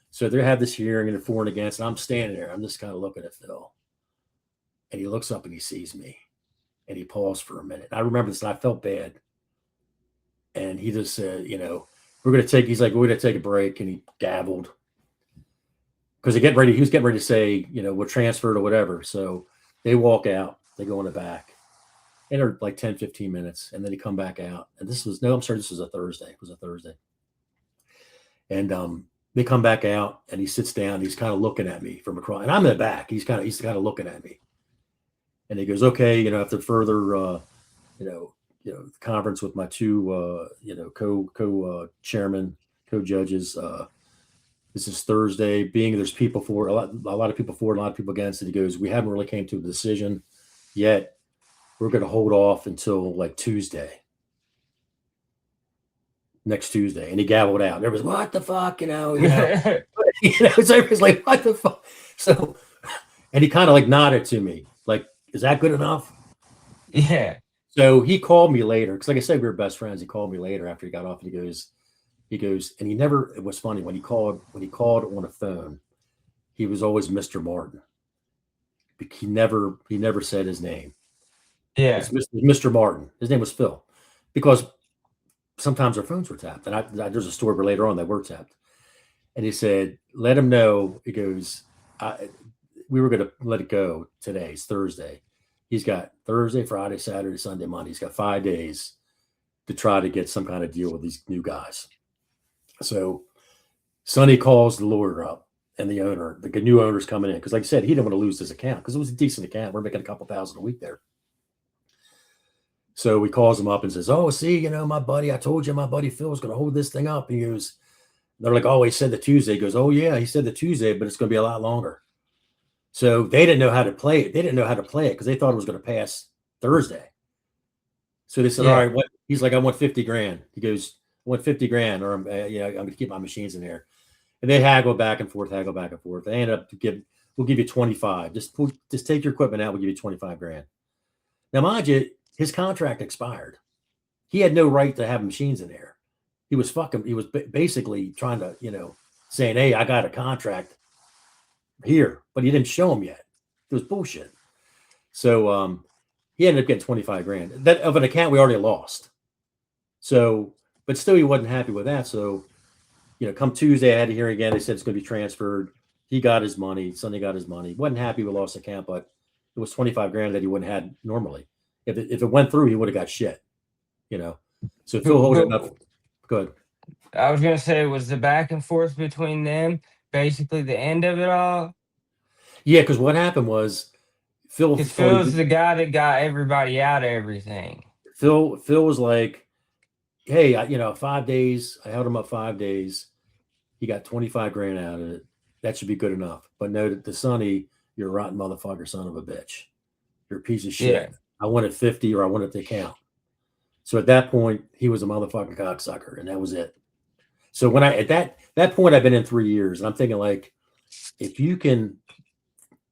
So they have this hearing and they're for and against, and I'm standing there. I'm just kind of looking at Phil. And he looks up and he sees me. And he paused for a minute. I remember this, and I felt bad. And he just said, he's like, we're going to take a break. And he gabbled. Because he was getting ready to say, we're transferred or whatever. So they walk out. They go in the back. And they're like 10, 15 minutes. And then they come back out. And this was a Thursday. It was a Thursday. And they come back out, and he sits down. He's kind of looking at me from across. And I'm in the back. He's kind of looking at me. And he goes, okay, after further, conference with my two, chairman, co-judges, this is Thursday. Being there's people for a lot of people for and a lot of people against it. He goes, we haven't really came to a decision yet. We're going to hold off until like Tuesday, next Tuesday. And he gabbled out. And everybody's, what the fuck, So everybody's like, what the fuck? So, and he kind of like nodded to me, like, is that good enough? Yeah. So he called me later because, like I said, we were best friends. He called me later after he got off, and he goes, and it was funny when he called on a phone, he was always Mr. Martin. He never said his name. Yeah. It's Mr. Martin. His name was Phil, because sometimes our phones were tapped, and there's a story where later on they were tapped. And he said, let him know. He goes, we were going to let it go today. It's Thursday. He's got Thursday, Friday, Saturday, Sunday, Monday. He's got 5 days to try to get some kind of deal with these new guys. So Sonny calls the lawyer up and the owner, the new owner's coming in. Because like I said, he didn't want to lose his account because it was a decent account. We're making a couple thousand a week there. So he calls him up and says, oh, see, my buddy, I told you my buddy Phil was going to hold this thing up. He goes, they're like, oh, he said the Tuesday. He goes, oh, yeah, he said the Tuesday, but it's going to be a lot longer. So they didn't know how to play it. They didn't know how to play it because they thought it was going to pass Thursday. So they said, all right, what? He's like, I want 50 grand. He goes, I want 50 grand, or I'm going to keep my machines in there. And they haggle back and forth. They ended up we'll give you 25. Just take your equipment out. We'll give you 25 grand. Now, mind you, his contract expired. He had no right to have machines in there. He was basically trying to, saying, hey, I got a contract here, but he didn't show him yet. It was bullshit. So he ended up getting 25 grand. That of an account we already lost. So, but still he wasn't happy with that. So come Tuesday, I had to hear again. They said it's going to be transferred. He got his money. Sunday got his money. Wasn't happy with lost account, but it was 25 grand that he wouldn't have had normally. If it went through, he would have got shit. So Phil hold it up. Good. I was gonna say, was the back and forth between them basically the end of it all? Yeah, because what happened was Phil Because thought Phil's the guy that got everybody out of everything. Phil was like, hey, 5 days. I held him up 5 days. He got 25 grand out of it. That should be good enough. But no, to Sonny, you're a rotten motherfucker, son of a bitch. You're a piece of shit. Yeah, I wanted 50 or I wanted the account. So at that point, he was a motherfucking cocksucker, and that was it. So when at that point, I've been in 3 years, and I'm thinking like, if you can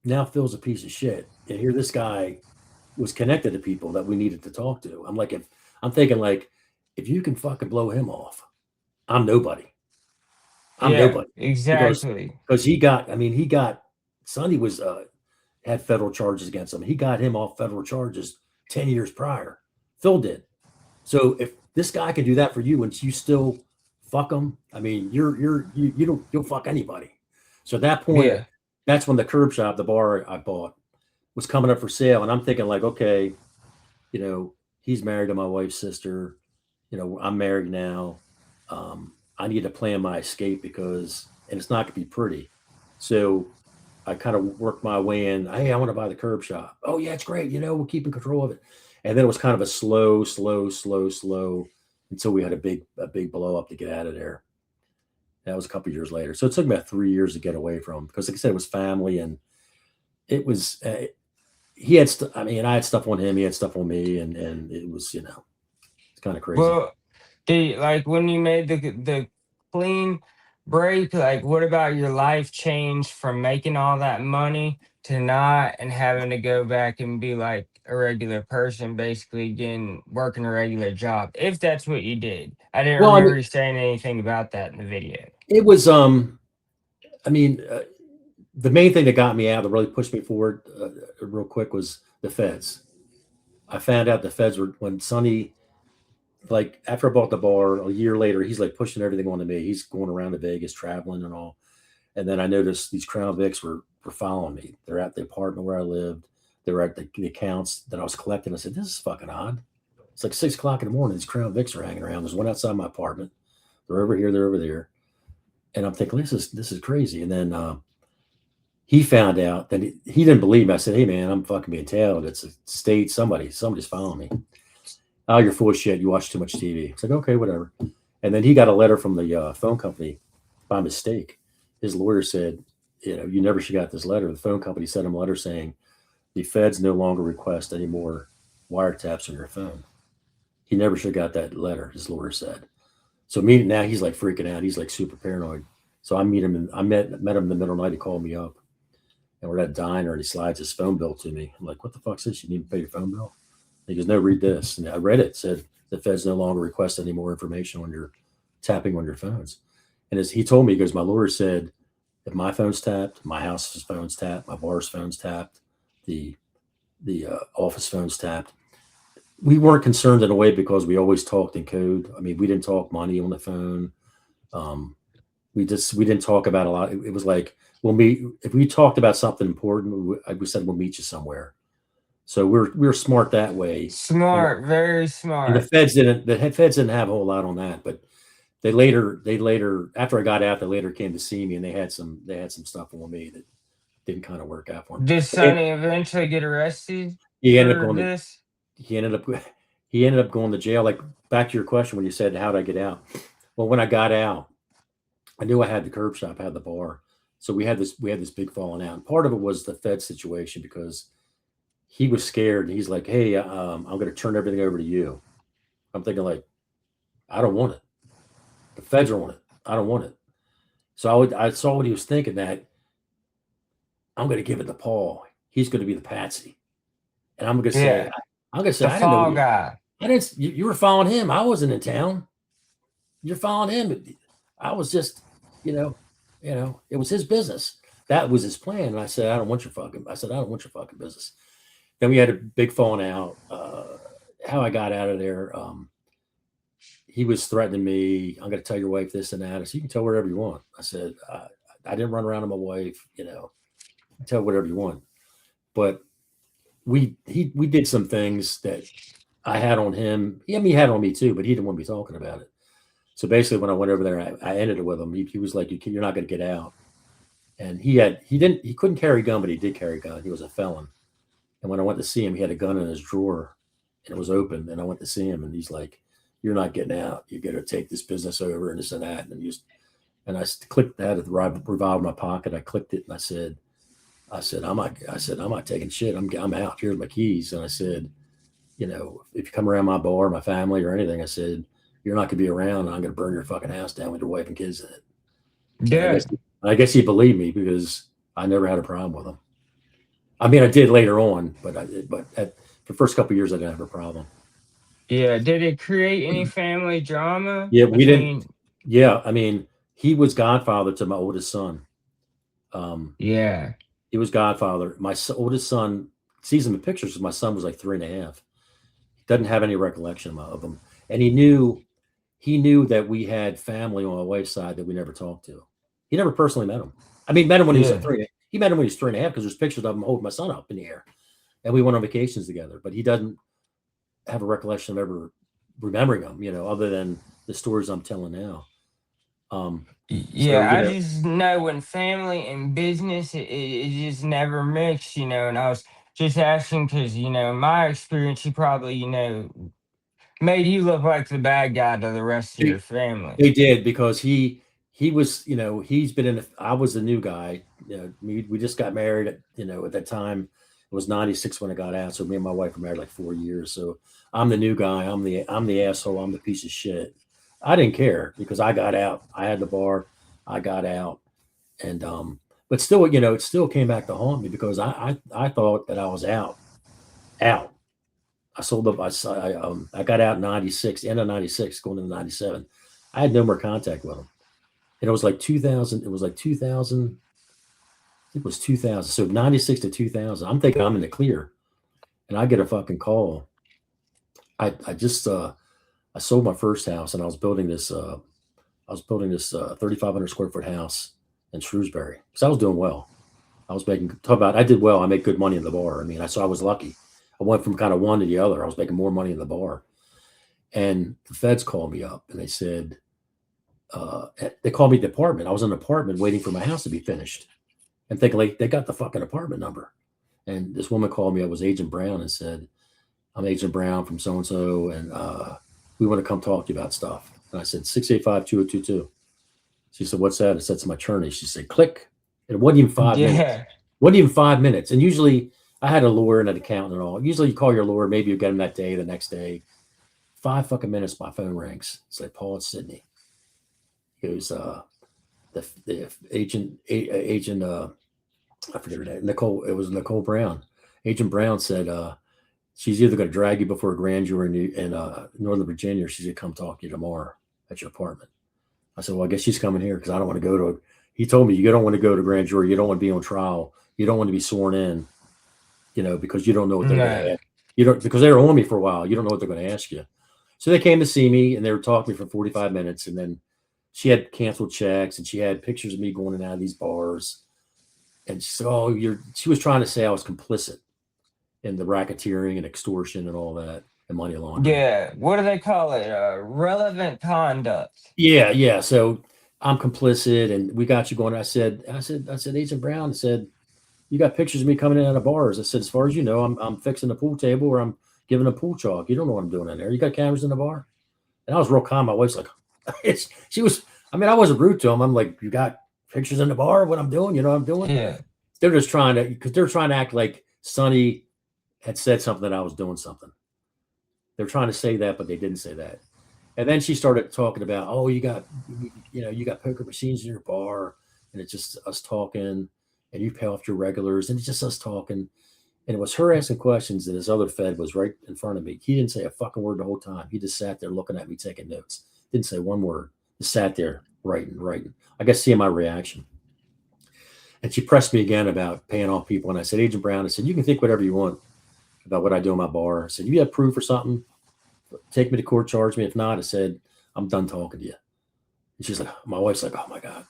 now Phil's a piece of shit, and here this guy was connected to people that we needed to talk to. I'm thinking like, if you can fucking blow him off, I'm nobody. I'm yeah, nobody because exactly. he got Sonny was had federal charges against him. He got him off federal charges 10 years prior. Phil did. So if this guy can do that for you and you still fuck him, I mean, you'll fuck anybody. So at that point, Yeah, that's when the curb shop, the bar I bought, was coming up for sale. And I'm thinking like, okay, he's married to my wife's sister. I'm married now. I need to plan my escape and it's not going to be pretty. So I kind of worked my way in. Hey, I want to buy the curb shop. Oh yeah, it's great. We'll keep in control of it. And then it was kind of a slow until we had a big blow up to get out of there. That was a couple of years later. So it took me about 3 years to get away from him because, like I said, it was family and it was. He had. I had stuff on him. He had stuff on me, and it was it's kind of crazy. well, like when you made the clean break, like what about your life change from making all that money to not, and having to go back and be like a regular person, basically getting working a regular job, if that's what you did? I didn't Well, remember you saying anything about that in the video. it was. I mean, the main thing that got me out, that really pushed me forward, real quick, was the feds. I found out the feds were when Sonny, like after I bought the bar, a year later, he's like pushing everything onto me. He's going around to Vegas, traveling and all. And then I noticed these Crown Vics were following me. They're at the apartment where I lived. They were at the accounts that I was collecting. I said, "This is fucking odd." It's like 6 o'clock in the morning. These Crown Vics are hanging around. There's one outside my apartment. They're over here. They're over there. And I'm thinking, this is crazy. And then he found out that he didn't believe me. I said, "Hey man, I'm fucking being tailed. It's a state. Somebody's following me." "Oh, you're full of shit. You watch too much TV." It's like, okay, whatever. And then he got a letter from the phone company by mistake. His lawyer said, "You never should have got this letter." The phone company sent him a letter saying the feds no longer request any more wiretaps on your phone. He never should have got that letter, his lawyer said. So now he's like freaking out. He's like super paranoid. So I met him in the middle of the night. He called me up and we're at a diner and he slides his phone bill to me. I'm like, "What the fuck's this? You need to pay your phone bill?" He goes, "No, read this." And I read it. It said the feds no longer request any more information on your tapping on your phones. And as he told me, he goes, "My lawyer said if my phone's tapped, my house's phone's tapped, my bar's phone's tapped, the office phone's tapped." We weren't concerned in a way because we always talked in code. I mean, we didn't talk money on the phone. Um, we didn't talk about a lot. It was like if we talked about something important, we said we'll meet you somewhere. So we're smart that way. And, Smart, very and the smart. feds didn't have a whole lot on that, but they later after I got out, they later came to see me and they had some stuff on me that didn't kind of work out for them. Did And Sonny eventually get arrested he ended up for going to this? he ended up he ended up going to jail. Like back to your question when you said how did I get out? Well, when I got out, I knew I had the curb shop, I had the bar. So we had this big falling out. And part of it was the Fed situation because he was scared. He's like, "Hey, I'm going to turn everything over to you." I'm thinking like, I don't want it. The feds are on it. I don't want it. So I saw what he was thinking, that I'm going to give it to Paul. He's going to be the patsy, and I'm going to say, Yeah, I the didn't know fall guy. I didn't. You were following him. I wasn't in town. You're following him. I was just, you know, it was his business. That was his plan. And I said, I don't want your fucking business. Then we had a big falling out. How I got out of there. he was threatening me. I'm going to tell your wife this and that. I said, you can tell whatever you want. I said, I didn't run around on my wife, tell whatever you want. But we did some things that I had on him. Yeah, he had on me too, but he didn't want me talking about it. So basically, when I went over there, I ended it with him. He was like, "You're not going to get out." And he couldn't carry a gun, but he did carry a gun. He was a felon. And when I went to see him, he had a gun in his drawer, and it was open. And I went to see him, and he's like, "You're not getting out. You got to take this business over, and this and that." And I clicked that at the revolver in my pocket. I clicked it, and I said, I'm not taking shit. I'm out. Here's my keys. And I said, if you come around my bar, my family, or anything, I said, you're not going to be around. And I'm going to burn your fucking house down with your wife and kids in it. And Yeah. I guess he believed me because I never had a problem with him. I mean, I did later on, but for the first couple of years, I didn't have a problem. Yeah. Did it create any family drama Yeah, we didn't. between? Yeah, I mean, he was godfather to my oldest son. Yeah. He was godfather. My oldest son sees him in pictures because my son was like 3.5. He doesn't have any recollection of him, and he knew that we had family on my wife's side that we never talked to. He never personally met him. I mean, met him when he was like Yeah. 3. He met him when he was 3.5 because there's pictures of him holding my son up in the air, and we went on vacations together. But he doesn't have a recollection of ever remembering him, other than the stories I'm telling now. So Yeah, I just know when family and business, it just never mix, and I was just asking because, in my experience, he probably, made you look like the bad guy to the rest of your family. They did because he was, he's been in. I was the new guy. We just got married. At that time, it was 96 when I got out. So me and my wife were married like 4 years. So I'm the new guy. I'm the asshole. I'm the piece of shit. I didn't care because I got out. I had the bar. I got out, and but still, it still came back to haunt me because I thought that I was out. I sold up. I got out in 96, end of 96, going into 97. I had no more contact with him. And it was like 2000. It was like 2000. I think it was 2000. So 96 to 2000. I'm thinking I'm in the clear. And I get a fucking call. I just I sold my first house and I was building this 3,500 square foot house in Shrewsbury. Because I was doing well. I did well. I made good money in the bar. I mean, I was lucky. I went from kind of one to the other. I was making more money in the bar. And the feds called me up and they said, they called me the apartment. I was in an apartment waiting for my house to be finished and thinking like they got the fucking apartment number. And this woman called me. I was Agent Brown and said, I'm Agent Brown from so-and-so. And we want to come talk to you about stuff. And I said, 685-2022. She said, what's that? I said, it's my attorney. She said, click. And it wasn't even 5 minutes. Yeah. Wasn't even 5 minutes. And usually I had a lawyer and an accountant and all. Usually you call your lawyer, maybe you get him that day, the next day. 5 fucking minutes, my phone rings. It's like, Paul, it's Sydney. He goes, the agent, I forget her name, Nicole. It was Nicole Brown. Agent Brown said, she's either going to drag you before a grand jury in Northern Virginia, or she's going to come talk to you tomorrow at your apartment. I said, well, I guess she's coming here because I don't want to go to. He told me you don't want to go to grand jury. You don't want to be on trial. You don't want to be sworn in, because you don't know what they're going to ask. You don't, because they were on me for a while. You don't know what they're going to ask you. So they came to see me and they were talking to me for 45 minutes. And then she had canceled checks and she had pictures of me going in and out of these bars. And she said, oh, she was trying to say I was complicit in the racketeering and extortion and all that and money laundering. Yeah. What do they call it? Relevant conduct. Yeah. So I'm complicit and we got you going. I said, Agent Brown said, you got pictures of me coming in and out of bars. I said, as far as you know, I'm fixing a pool table or I'm giving a pool chalk. You don't know what I'm doing in there. You got cameras in the bar? And I was real calm. My wife's like, I wasn't rude to him. I'm like, you got pictures in the bar? What I'm doing? You know what I'm doing? Yeah. They're just trying to act like Sonny had said something that I was doing something. They're trying to say that, but they didn't say that. And then she started talking about, oh, you got poker machines in your bar and it's just us talking and you pay off your regulars and it's just us talking. And it was her asking questions and this other Fed was right in front of me. He didn't say a fucking word the whole time. He just sat there looking at me, taking notes. Didn't say one word. Just sat there writing. I guess seeing my reaction. And she pressed me again about paying off people. And I said, Agent Brown, I said, you can think whatever you want about what I do in my bar. I said, you have proof or something? Take me to court, charge me. If not, I said, I'm done talking to you. And she's like, my wife's like, oh my God.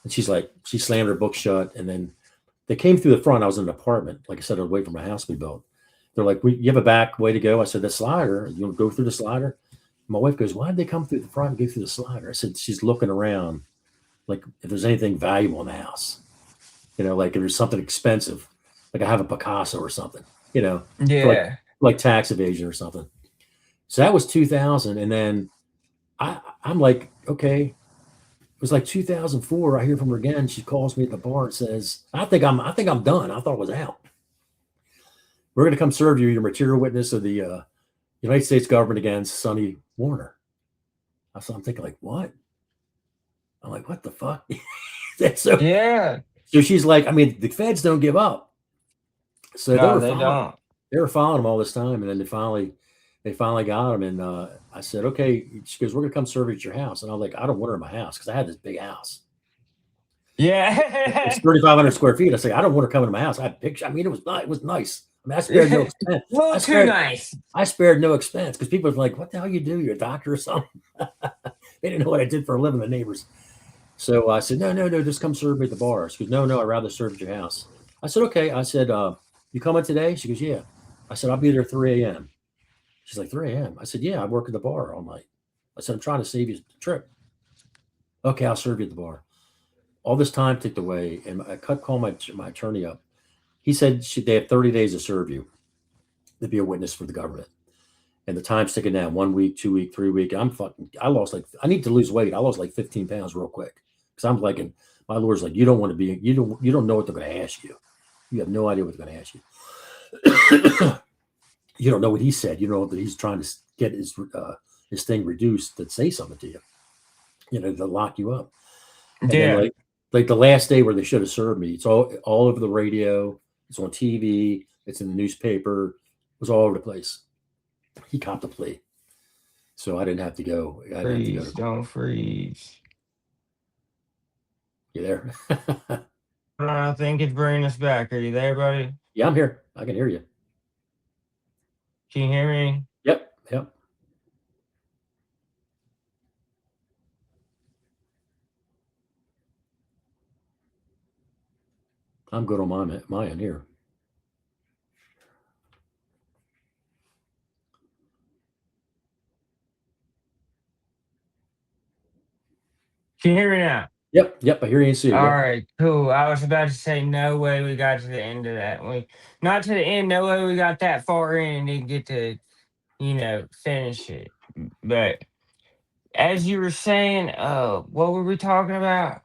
And she's like, she slammed her book shut. And then they came through the front. I was in an apartment. Like I said, I was waiting for my house to be built. They're like, you have a back way to go. I said, the slider, you want to go through the slider? My wife goes, why did they come through the front and go through the slider? I said, she's looking around, like if there's anything valuable in the house, like if there's something expensive, like I have a Picasso or something, for Yeah. like tax evasion or something. So that was 2000. And then I'm like, okay, it was like 2004. I hear from her again. She calls me at the bar and says, I think I'm done. I thought it was out. We're going to come serve you. Your material witness of the United States government against Sonny Warner. So I'm thinking like, what? I'm like, what the fuck? so, Yeah. so she's like, I mean, the feds don't give up. So No, they don't. They were following him all this time. And then they finally got him. And I said, okay. She goes, we're going to come serve at your house. And I'm like, I don't want her in my house because I had this big house. Yeah. It's 3,500 square feet. I say, I don't want her coming to my house. I had picture. I mean, it was nice. I mean, I spared no expense. A little too nice. I spared no expense because people were like, what the hell you do? You're a doctor or something? They didn't know what I did for a living, the neighbors. So I said, no, just come serve me at the bar. She goes, no, I'd rather serve at your house. I said, okay. I said, you coming today? She goes, yeah. I said, I'll be there at 3 a.m. She's like, 3 a.m. I said, yeah, I work at the bar all night. I said, I'm trying to save you the trip. Okay, I'll serve you at the bar. All this time ticked away, and I called my attorney up. He said they have 30 days to serve you to be a witness for the government. And the time's ticking down, 1 week, 2 week, 3 week. I lost I need to lose weight. I lost like 15 pounds real quick. Because I'm like, my lawyer's like, you don't want to be, you don't know what they're going to ask you. You have no idea what they're going to ask you. You don't know what he said. You know that he's trying to get his thing reduced to say something to you, to lock you up. And then like the last day where they should have served me, it's all over the radio. It's on TV. It's in the newspaper. It was all over the place. He copped a plea. So I didn't have to go. Freeze, don't freeze. You there? I think it's bringing us back. Are you there, buddy? Yeah, I'm here. I can hear you. Can you hear me? Yep. I'm good on my end here. Can you hear me now? Yep. I hear you and see you. All right, cool. I was about to say, no way we got to the end of that. Not to the end. No way we got that far in and didn't get to, finish it. But as you were saying, what were we talking about?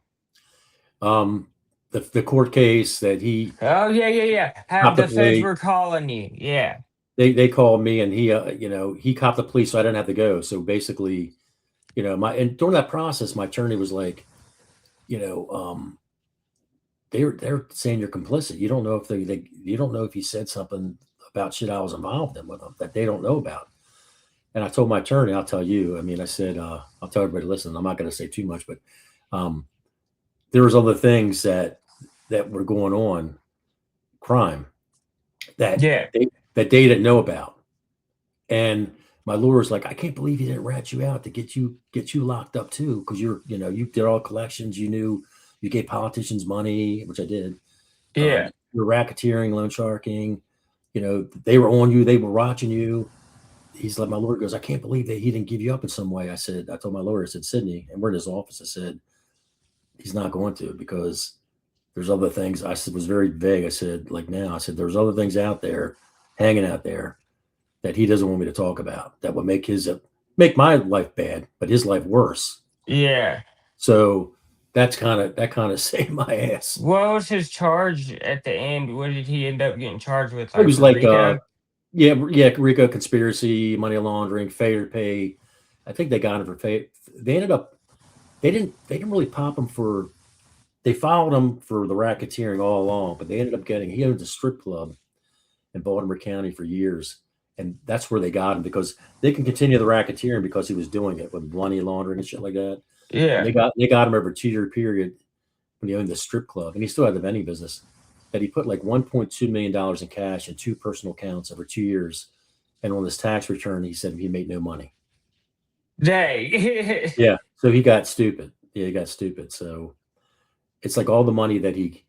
The court case that he. Oh yeah. How the feds were calling you? Yeah. They called me and he copped the plea, so I didn't have to go. So basically, and during that process, my attorney was like, they're saying you're complicit. You don't know if you don't know if he said something about shit I was involved in with them that they don't know about. And I told my attorney, I'll tell you. I mean, I said, I'll tell everybody, listen, I'm not going to say too much, but there was other things that were going on, crime that they didn't know about. And my lawyer's like, I can't believe he didn't rat you out to get you locked up too, because you did all collections. You knew you gave politicians money, which I did. Yeah, you're racketeering, loan sharking. They were on you. They were watching you. He's like, my lawyer goes, I can't believe that he didn't give you up in some way. I told my lawyer, I said, Sydney, and we're in his office. I said, he's not going to, because there's other things. I said, was very vague. I said, like now, I said, there's other things out there, hanging out there, that he doesn't want me to talk about, that would make my life bad, but his life worse. Yeah. So that kind of saved my ass. What was his charge at the end? What did he end up getting charged with? It was like RICO conspiracy, money laundering, failure to pay. I think they got him for failure. They didn't really pop him for. They followed him for the racketeering all along, but they ended up he owned a strip club in Baltimore County for years. And that's where they got him, because they can continue the racketeering because he was doing it with money laundering and shit like that. Yeah. And they got him over a 2-year period when he owned the strip club, and he still had the vending business, that he put like $1.2 million in cash in 2 personal accounts over 2 years. And on his tax return, he said he made no money. Dang. Yeah. So he got stupid. Yeah, he got stupid. So it's like all the money that he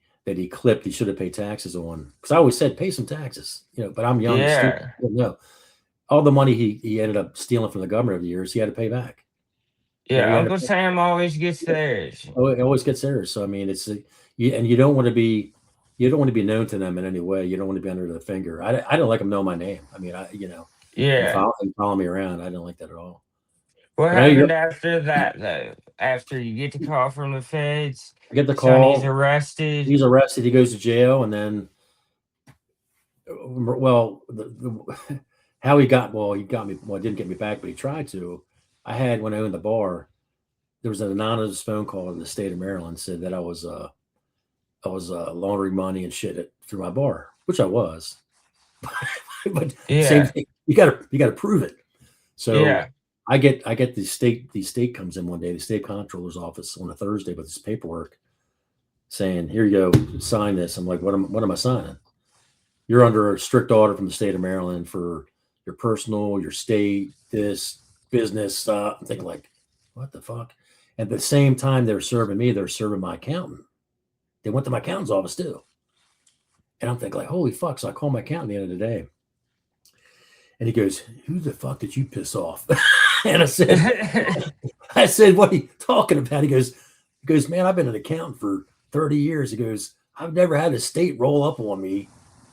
clipped, he should have paid taxes on. Because I always said pay some taxes, but I'm young and stupid. Yeah. No, all the money he ended up stealing from the government over the years, he had to pay back. He Yeah. ended Uncle up, Sam always gets theirs. it always gets theirs. So I mean, and you don't want to be known to them in any way. You don't want to be under the finger. I don't like them know my name. I mean, and Yeah. follow me around. I don't like that at all. What But I know happened after that though? After you get the call from the feds, I get the Sonny's call. arrested. He's arrested. He goes to jail, and then, well, how he got he got me. Well, he didn't get me back, but he tried to. I had when I owned the bar. There was an anonymous phone call in the state of Maryland said that I was laundering money and shit through my bar, which I was. But same Yeah. thing. You gotta prove it. So Yeah. I get the state comes in one day, the state comptroller's office on a Thursday with this paperwork saying, "Here you go, sign this." I'm like, what am I signing? You're under a strict order from the state of Maryland for your personal, your state, this business. I'm thinking like, what the fuck? At the same time they're serving me, they're serving my accountant. They went to my accountant's office too. And I'm thinking like, holy fuck. So I call my accountant at the end of the day. And he goes, "Who the fuck did you piss off?" And I said, "What are you talking about?" He goes, "Man, I've been an accountant for 30 years." He goes, "I've never had a state roll up on me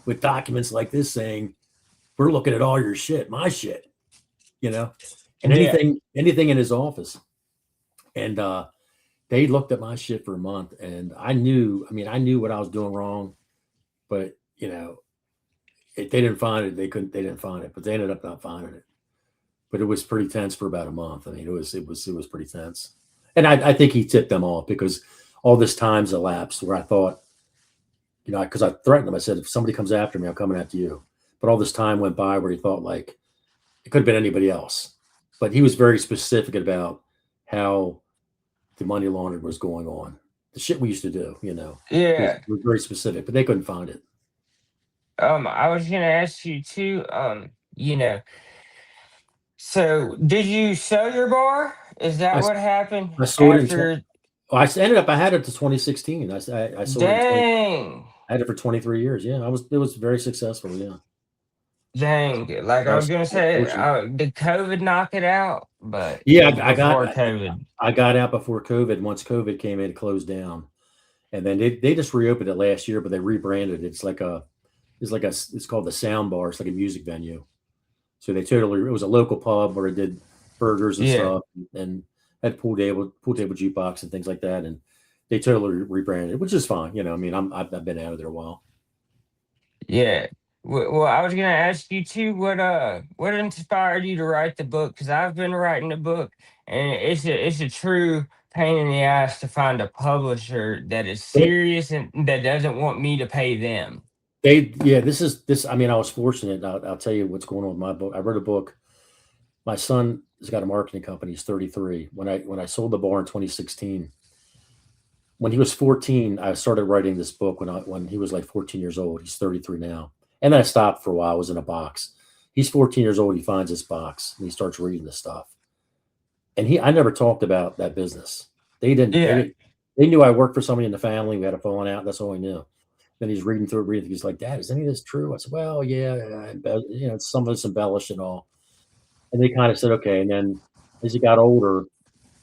with documents like this saying, we're looking at all your shit, my shit, you know, and Yeah. anything in his office." And they looked at my shit for a month, and I knew what I was doing wrong, but they didn't find it. They didn't find it, but they ended up not finding it. But it was pretty tense for about a month. I mean, it was pretty tense, and I think he tipped them off because all this time's elapsed where I thought, because I threatened him. I said, if somebody comes after me, I'm coming after you. But all this time went by where he thought like it could have been anybody else, but he was very specific about how the money laundering was going on. The shit we used to do, Yeah. was very specific, but they couldn't find it. I was gonna ask you too, so did you sell your bar? Is I, that s- what happened I sold it in after? I had it to 2016. I sold it in 20. Dang. I had it for 23 years. Yeah, it was very successful. Yeah, Dang. Like but I was gonna I was say, fortunate. did COVID knock it out? But it Yeah, was before COVID. I got out before COVID. Once COVID came in, it closed down, and then they just reopened it last year, but they rebranded it. It's called the Sound Bar. It's like a music venue. So it was a local pub where it did burgers and Yeah. stuff, and had pool table jukebox and things like that, and they totally rebranded, which is fine. I mean, I've been out of there a while. Yeah. Well, I was gonna ask you too, what inspired you to write the book? Because I've been writing the book, and it's a true pain in the ass to find a publisher that is They, serious and that doesn't want me to pay them. yeah, this is this. I mean, I was fortunate. I'll tell you what's going on with my book. I wrote a book. My son has got a marketing company. He's 33. When I sold the bar in 2016, when he was 14, I started writing this book when he was like 14 years old. He's 33 now. And then I stopped for a while. I was in a box. He's 14 years old. He finds this box and he starts reading this stuff. And I never talked about that business. They Yeah. didn't, they knew I worked for somebody in the family. We had a falling out. That's all he knew. Then he's reading through it, reading. He's like, "Dad, is any of this true?" I said, "Well, yeah, some of it's embellished and all." And they kind of said, "Okay." And then as he got older,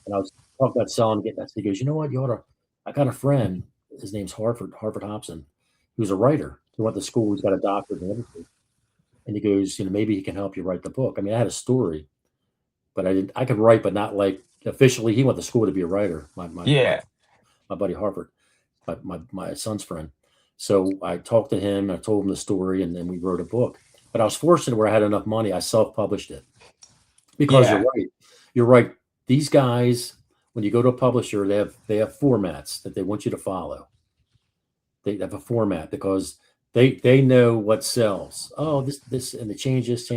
and I was talking about selling, getting that, he goes, "You know what? You ought to." I got a friend. His name's Harvard Hobson, who's a writer. He went to school. He's got a doctorate in everything. And he goes, maybe he can help you write the book. I mean, I had a story, but I could write, but not like officially. He went to school to be a writer. Yeah. My buddy Harvard, my son's friend. So I talked to him. I told him the story, and then we wrote a book. But I was fortunate where I had enough money. I self-published it because you're Yeah. right. You're right. These guys, when you go to a publisher, they have formats that they want you to follow. They have a format because they know what sells. Oh, this and the changes.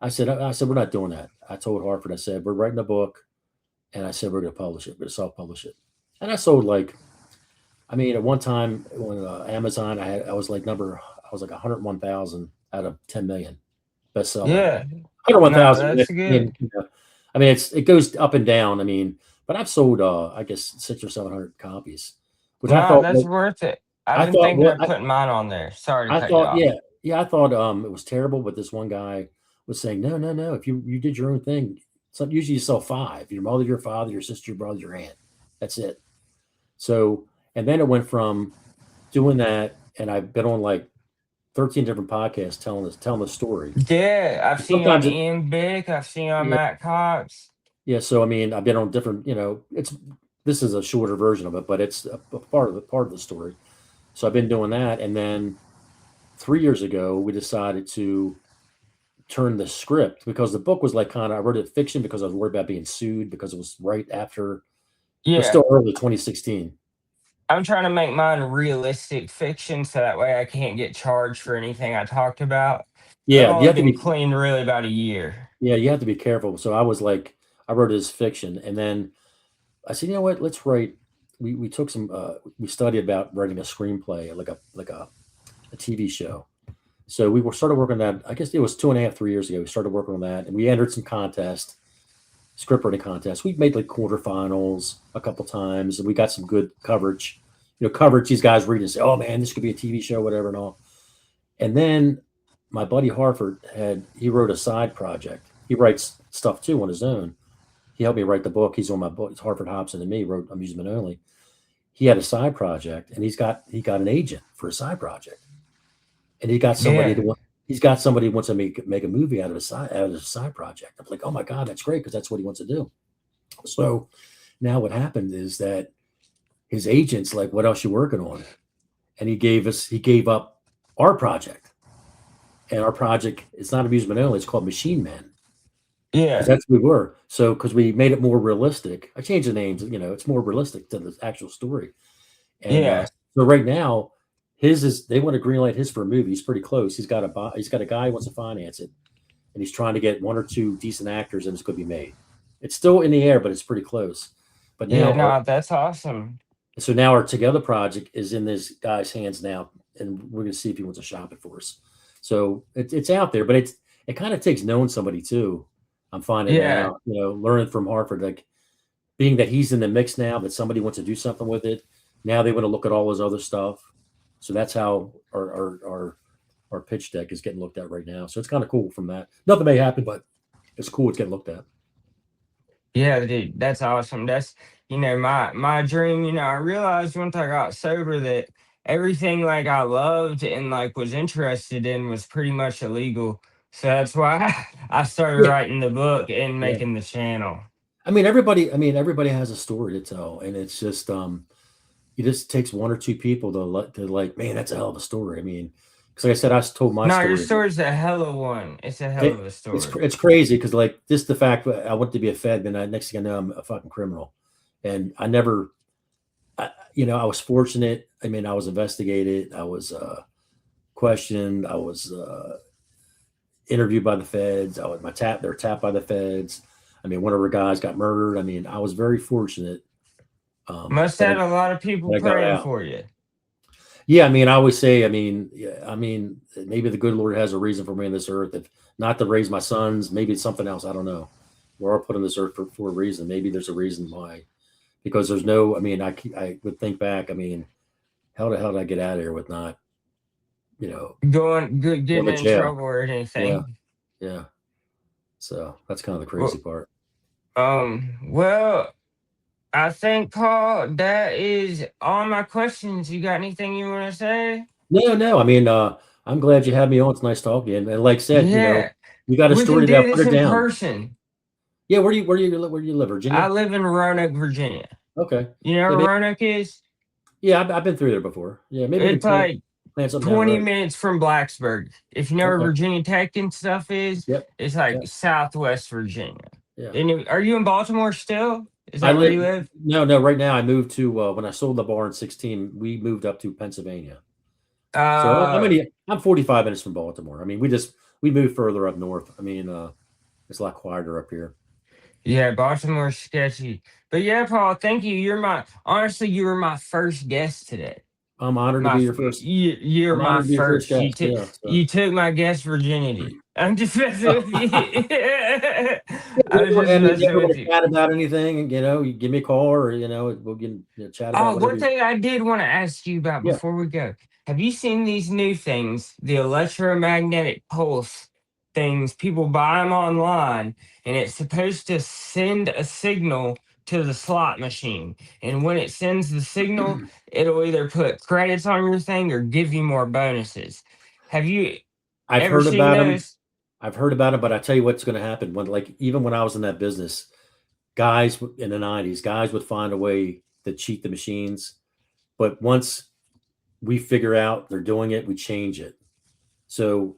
I said we're not doing that. I told Hartford. I said we're writing a book, and I said we're going to publish it. We're going to self-publish it. And I sold like, I mean, at one time when Amazon, I was like 101,000 out of 10 million bestseller. Yeah. No, 101,000. that's good. I mean, it goes up and down. I mean, but I've sold I guess 600 or 700 copies, which I No, thought that's worth it. I've I been thought thinking what of putting mine on there. Sorry to I cut you thought off. yeah, I thought it was terrible, but this one guy was saying no, no, no. If you did your own thing, so usually you sell five: your mother, your father, your sister, your brother, your aunt. That's it. So and then it went from doing that, and I've been on like 13 different podcasts telling the story. Yeah, I've seen you on Sometimes it Ian Bick. I've seen you on yeah, Matt Cox. yeah. So I mean, I've been on different. It's this is a shorter version of it, but it's a part of the story. So I've been doing that, and then 3 years ago we decided to turn the script because the book was like kind of I wrote it fiction because I was worried about being sued because it was right after it was Yeah, still early 2016. I'm trying to make mine realistic fiction so that way I can't get charged for anything I talked about. I've Yeah, you only have to been be clean really about a year. yeah, you have to be careful. So I was like I wrote it as fiction and then I said, you know what, let's write we took some we studied about writing a screenplay like a TV show. So we were started working on that. I guess it was 2.5, 3 years ago. We started working on that, and we entered some contest, script writing contests. We made like quarterfinals a couple times, and we got some good coverage. Coverage. These guys read and say, "Oh man, this could be a TV show, whatever," and all. And then my buddy Harford he wrote a side project. He writes stuff too on his own. He helped me write the book. He's on my book. It's Harford Hobson and me wrote Amusement Only. He had a side project, and he got an agent for a side project, and Yeah, he's got somebody who wants to make a movie out of a side project. I'm like, oh my god, that's great because that's what he wants to do. So now what happened is that his agent's like, what else you working on? And he gave up our project, and our project it's not amusement only. It's called Machine Men because yeah, that's what we were. So because we made it more realistic, I changed the names. It's more realistic to the actual story. And yeah, so right now, his is they want to greenlight his for a movie. He's pretty close. He's got a guy who wants to finance it, and he's trying to get one or two decent actors, and it's going to be made. It's still in the air, but it's pretty close. But yeah. now our No, that's awesome. so now our Together project is in this guy's hands now, and we're going to see if he wants to shop it for us. So it's out there, but it kind of takes knowing somebody too. I'm finding that Yeah, out. Learning from Harvard, like being that he's in the mix now, that somebody wants to do something with it. Now they want to look at all his other stuff. So that's how our pitch deck is getting looked at right now. So it's kind of cool from that. Nothing may happen, but it's cool. It's getting looked at. yeah, dude, that's awesome. That's my dream. I realized once I got sober that everything like I loved and like was interested in was pretty much illegal. So that's why I started Yeah, writing the book and yeah. making the channel. I mean, everybody has a story to tell, and it's just it just takes one or two people to like, man, that's a hell of a story. I mean, because like I said, I told my No, your story. story's a hell of one. It's a hell of a story. It's crazy because like just the fact that I went to be a Fed, then next thing I know, I'm a fucking criminal, and I never, I was fortunate. I mean, I was investigated, I was questioned, I was interviewed by the feds. They were tapped by the feds. I mean, one of our guys got murdered. I mean, I was very fortunate Must that have a lot of people I got praying out. for you. Yeah, I mean, I always say, I mean, yeah, I mean, maybe the good Lord has a reason for me on this earth. If not to raise my sons, maybe it's something else. I don't know. We're all put on this earth for a reason. Maybe there's a reason why. Because there's no. I mean, I would think back. I mean, how the hell did I get out of here with not, you know, going Getting to in jail? trouble or Yeah, anything. yeah. So that's kind of the crazy Well, part. well, I think Paul, that is all my questions. You got anything you want to say? No, no. I mean, I'm glad you had me on. It's nice talking. And like I said, Yeah, you got a we can story to do put this it in down. person. Yeah, where do you live? I Virginia? live in Roanoke, Virginia. Okay. You know Yeah, where Roanoke is? yeah. I've been through there before. Yeah, maybe we can It's like plan something down the 20 road. minutes from Blacksburg. If you know where Okay. Virginia Tech and stuff is, Yep. it's like Yep. Southwest Virginia. Yeah. And are you in Baltimore still? Is I that where live. you live? No, no. Right now, I moved to when I sold the bar in 16. We moved up to Pennsylvania. So Uh, I'm 45 minutes from Baltimore. I mean, we moved further up north. I mean, it's a lot quieter up here. yeah, Baltimore's sketchy. But yeah, Paul, thank you. You were my first guest today. I'm honored to My be your first. you're I'm my honored to be your first first. guest. Yeah. So, You took my guest virginity. I'm just messing with you. yeah, I was just and if you messing ever with want to you. chat about anything, and you give me a call, or we'll get chat about whatever. One thing I did want to ask you about Yeah, before we go. Have you seen these new things, the electromagnetic pulse things? People buy them online, and it's supposed to send a signal to the slot machine. And when it sends the signal, it'll either put credits on your thing or give you more bonuses. Have you I've ever heard seen about them. those? I've heard about it, but I tell you what's going to happen when, like, even when I was in that business, guys in the '90s, guys would find a way to cheat the machines. But once we figure out they're doing it, we change it. So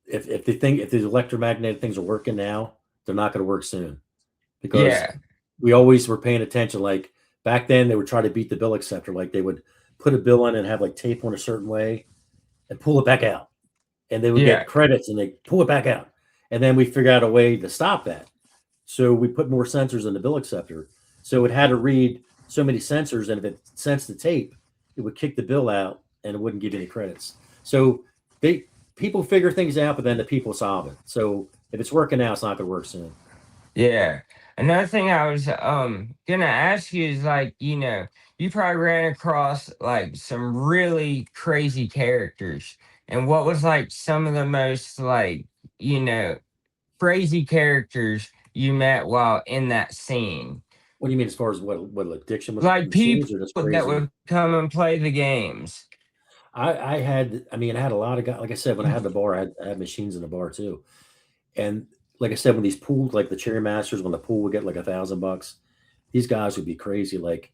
if they think if these electromagnetic things are working now, they're not going to work soon because Yeah, we always were paying attention. Like back then, they would try to beat the bill acceptor. Like they would put a bill in and have like tape on a certain way and pull it back out, and they would yeah, get credits and they pull it back out, and then we figured out a way to stop that. So we put more sensors in the bill acceptor, so it had to read so many sensors, and if it sensed the tape, it would kick the bill out and it wouldn't give you any credits. So they people figure things out, but then the people solve it. So if it's working now, it's not going to work soon. yeah. Another thing I was gonna ask you is like, you probably ran across like some really crazy characters. And what was like some of the most like, you know, crazy characters you met while in that scene? What do you mean as far as what addiction with Like people machines or just that crazy? would come and play the games. I had a lot of guys. Like I said, when I had the bar, I had machines in the bar too. And like I said, when these pools, like the Cherry Masters, when the pool would get like $1,000, these guys would be crazy. Like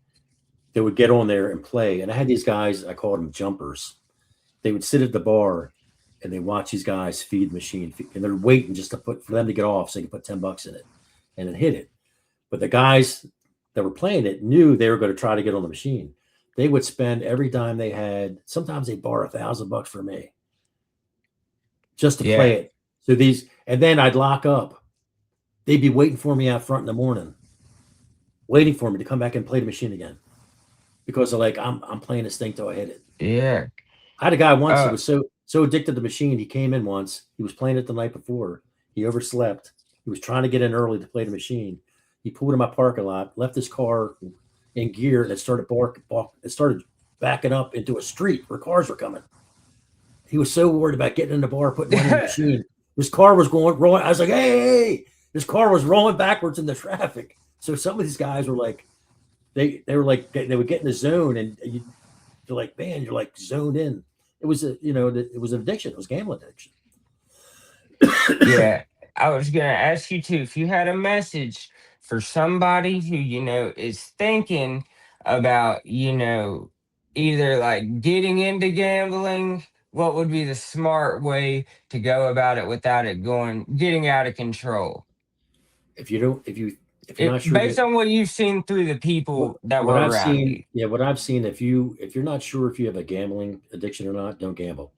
they would get on there and play. And I had these guys, I called them jumpers. They would sit at the bar and they watch these guys feed the machine, and they're waiting just to put for them to get off so they can put $10 in it and then hit it. But the guys that were playing it knew they were going to try to get on the machine. They would spend every dime they had. Sometimes they'd borrow $1,000 from me just to play Yeah. it. So and then I'd lock up. They'd be waiting for me out front in the morning, waiting for me to come back and play the machine again because they're like, I'm playing this thing till I hit it. Yeah. I had a guy once that Uh was so addicted to the machine. He came in once. He was playing it the night before. He overslept. He was trying to get in early to play the machine. He pulled in my parking lot, left his car in gear, and it started it started backing up into a street where cars were coming. He was so worried about getting in the bar, putting money in the machine. His car was rolling. I was like, hey. His car was rolling backwards in the traffic. So some of these guys were like, they were like they would get in the zone, and you're like, man, you're like zoned in. It was it was an addiction. It was gambling addiction. Yeah, I was gonna ask you too if you had a message for somebody who is thinking about either like getting into gambling. What would be the smart way to go about it without it getting out of control? If you don't, if you're not sure Based on what you've seen through the people that what were I've around seen, you. yeah, what I've seen, if you're not sure if you have a gambling addiction or not, don't gamble.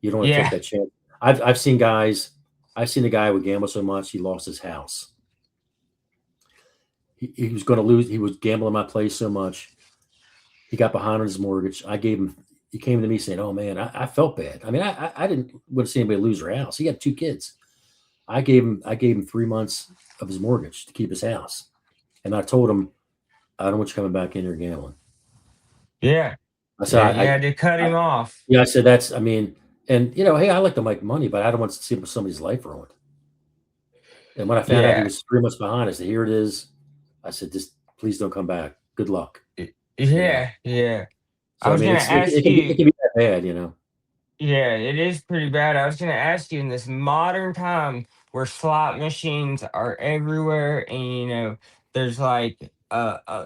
You don't want to take Yeah, that chance. I've seen guys. I've seen a guy who gambled so much he lost his house. He was going to lose. He was gambling my place so much he got behind on his mortgage. I gave him. He came to me saying, "Oh man, I felt bad. I mean, I didn't want to see anybody lose their house. He got 2 kids. I gave him 3 months of his mortgage to keep his house, and I told him, I don't want you coming back in here gambling. yeah, I said, yeah. You had to cut I him off. yeah, I said that's. I mean, and hey, I like to make money, but I don't want to see somebody's life ruined. And when I found out he Yeah, was 3 months behind, I said, here it is. I said, just please don't come back. Good luck. You know. yeah, yeah. I So I was mean, gonna it ask can be you. that bad. Yeah, it is pretty bad. I was going to ask you in this modern time where slot machines are everywhere and there's like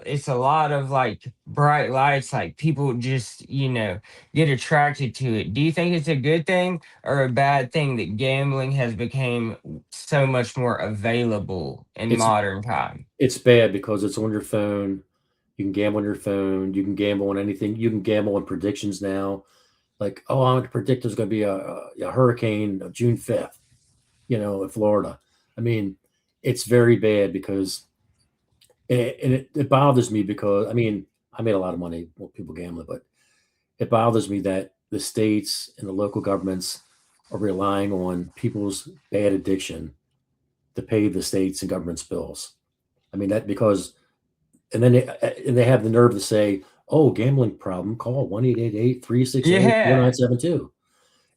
it's a lot of like bright lights like people just, get attracted to it. Do you think it's a good thing or a bad thing that gambling has become so much more available in It's modern time? it's bad because it's on your phone. You can gamble on your phone. You can gamble on anything. You can gamble on predictions now. Like, oh, I'm going to predict there's going to be a hurricane June 5th, in Florida. I mean, it's very bad because, and it bothers me because, I mean, I made a lot of money with people gambling, but it bothers me that the states and the local governments are relying on people's bad addiction to pay the states and government's bills. I mean that because, and they have the nerve to say, "Oh, gambling problem, call 1-888-368-4972." Yeah.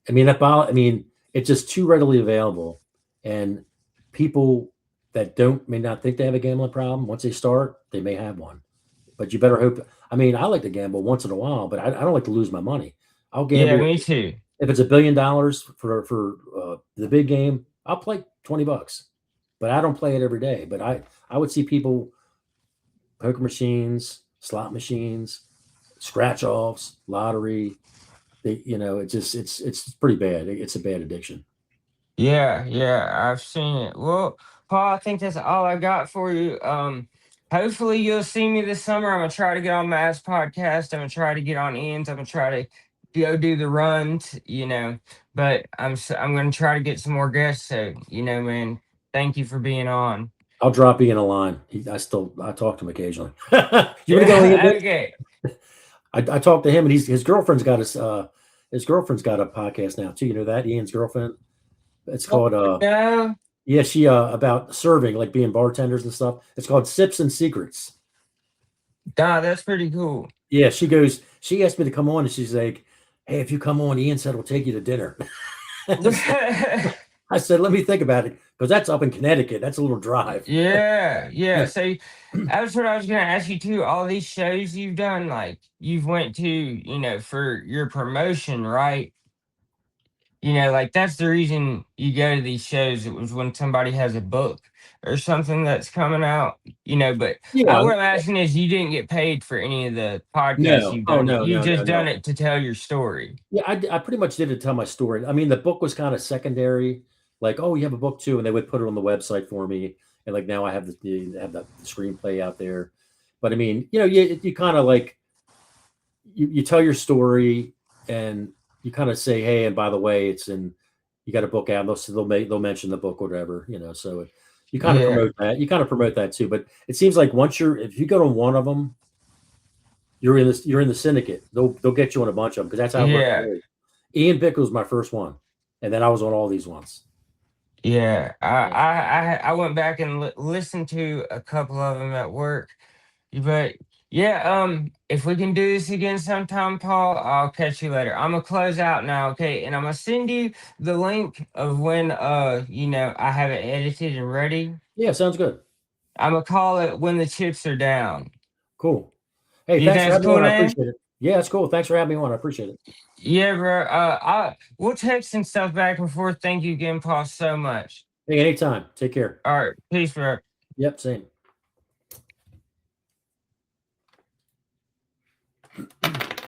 I mean I mean it's just too readily available, and people that don't may not think they have a gambling problem. Once they start, they may have one. But you better hope. I mean, I like to gamble once in a while, but I don't like to lose my money. I'll Yeah, gamble me too. if it's $1 billion for the big game. I'll play $20, but I don't play it every day. But I would see people poker machines, slot machines, scratch offs, lottery. It's pretty bad. It's a bad addiction. Yeah, yeah, I've seen it. Well, Paul, I think that's all I got for you. Hopefully you'll see me this summer. I'm gonna try to get on Matt's podcast. I'm gonna try to get on Ian's. I'm gonna try to go do the runs, But I'm gonna try to get some more guests. So, man, thank you for being on. I'll drop Ian a line. I talk to him occasionally. You want to go Ian? Yeah, okay. I talked to him, and his girlfriend's got his girlfriend's got a podcast now too. You know that Ian's girlfriend. It's Oh, called no. yeah, she about serving, like being bartenders and stuff. It's called Sips and Secrets. Nah, that's pretty cool. Yeah, she asked me to come on, and she's like, "Hey, if you come on, Ian said we'll take you to dinner." I said, "Let me think about it," because that's up in Connecticut. That's a little drive. Yeah, yeah. So that's what I was gonna ask you too. All these shows you've done, like you've went to, for your promotion, right? Like that's the reason you go to these shows. It was when somebody has a book or something that's coming out, But Yeah, what I'm asking is, you didn't get paid for any of the podcasts no, you've oh done. no, You've no, no, just done no. it to tell your story. Yeah, I pretty much did it to tell my story. I mean, the book was kind of secondary. Like, oh, you have a book too, and they would put it on the website for me. And like now, I have the screenplay out there. But I mean, you kind of like you tell your story, and you kind of say, hey, and by the way, you got a book out. They'll mention the book or whatever. So you kind of Yeah, promote that. You kind of promote that too. But it seems like if you go to one of them, you're in the syndicate. They'll get you on a bunch of them because that's how it works for yeah. me. Ian Bick was my first one, and then I was on all these ones. Yeah, Yeah. I went back and listened to a couple of them at work, but yeah, if we can do this again sometime, Paul, I'll catch you later. I'm gonna close out now, okay? And I'm gonna send you the link of when I have it edited and ready. Yeah, sounds good. I'm gonna call it when the chips are down. Cool. Hey, You thanks think for that's a having me cool on. I name? appreciate it. Yeah, it's cool. Thanks for having me on. I appreciate it. Yeah, bro. We'll text and stuff back and forth. Thank you again, Paul, so much. Hey, anytime. Take care. All right, peace, bro. Yep, same.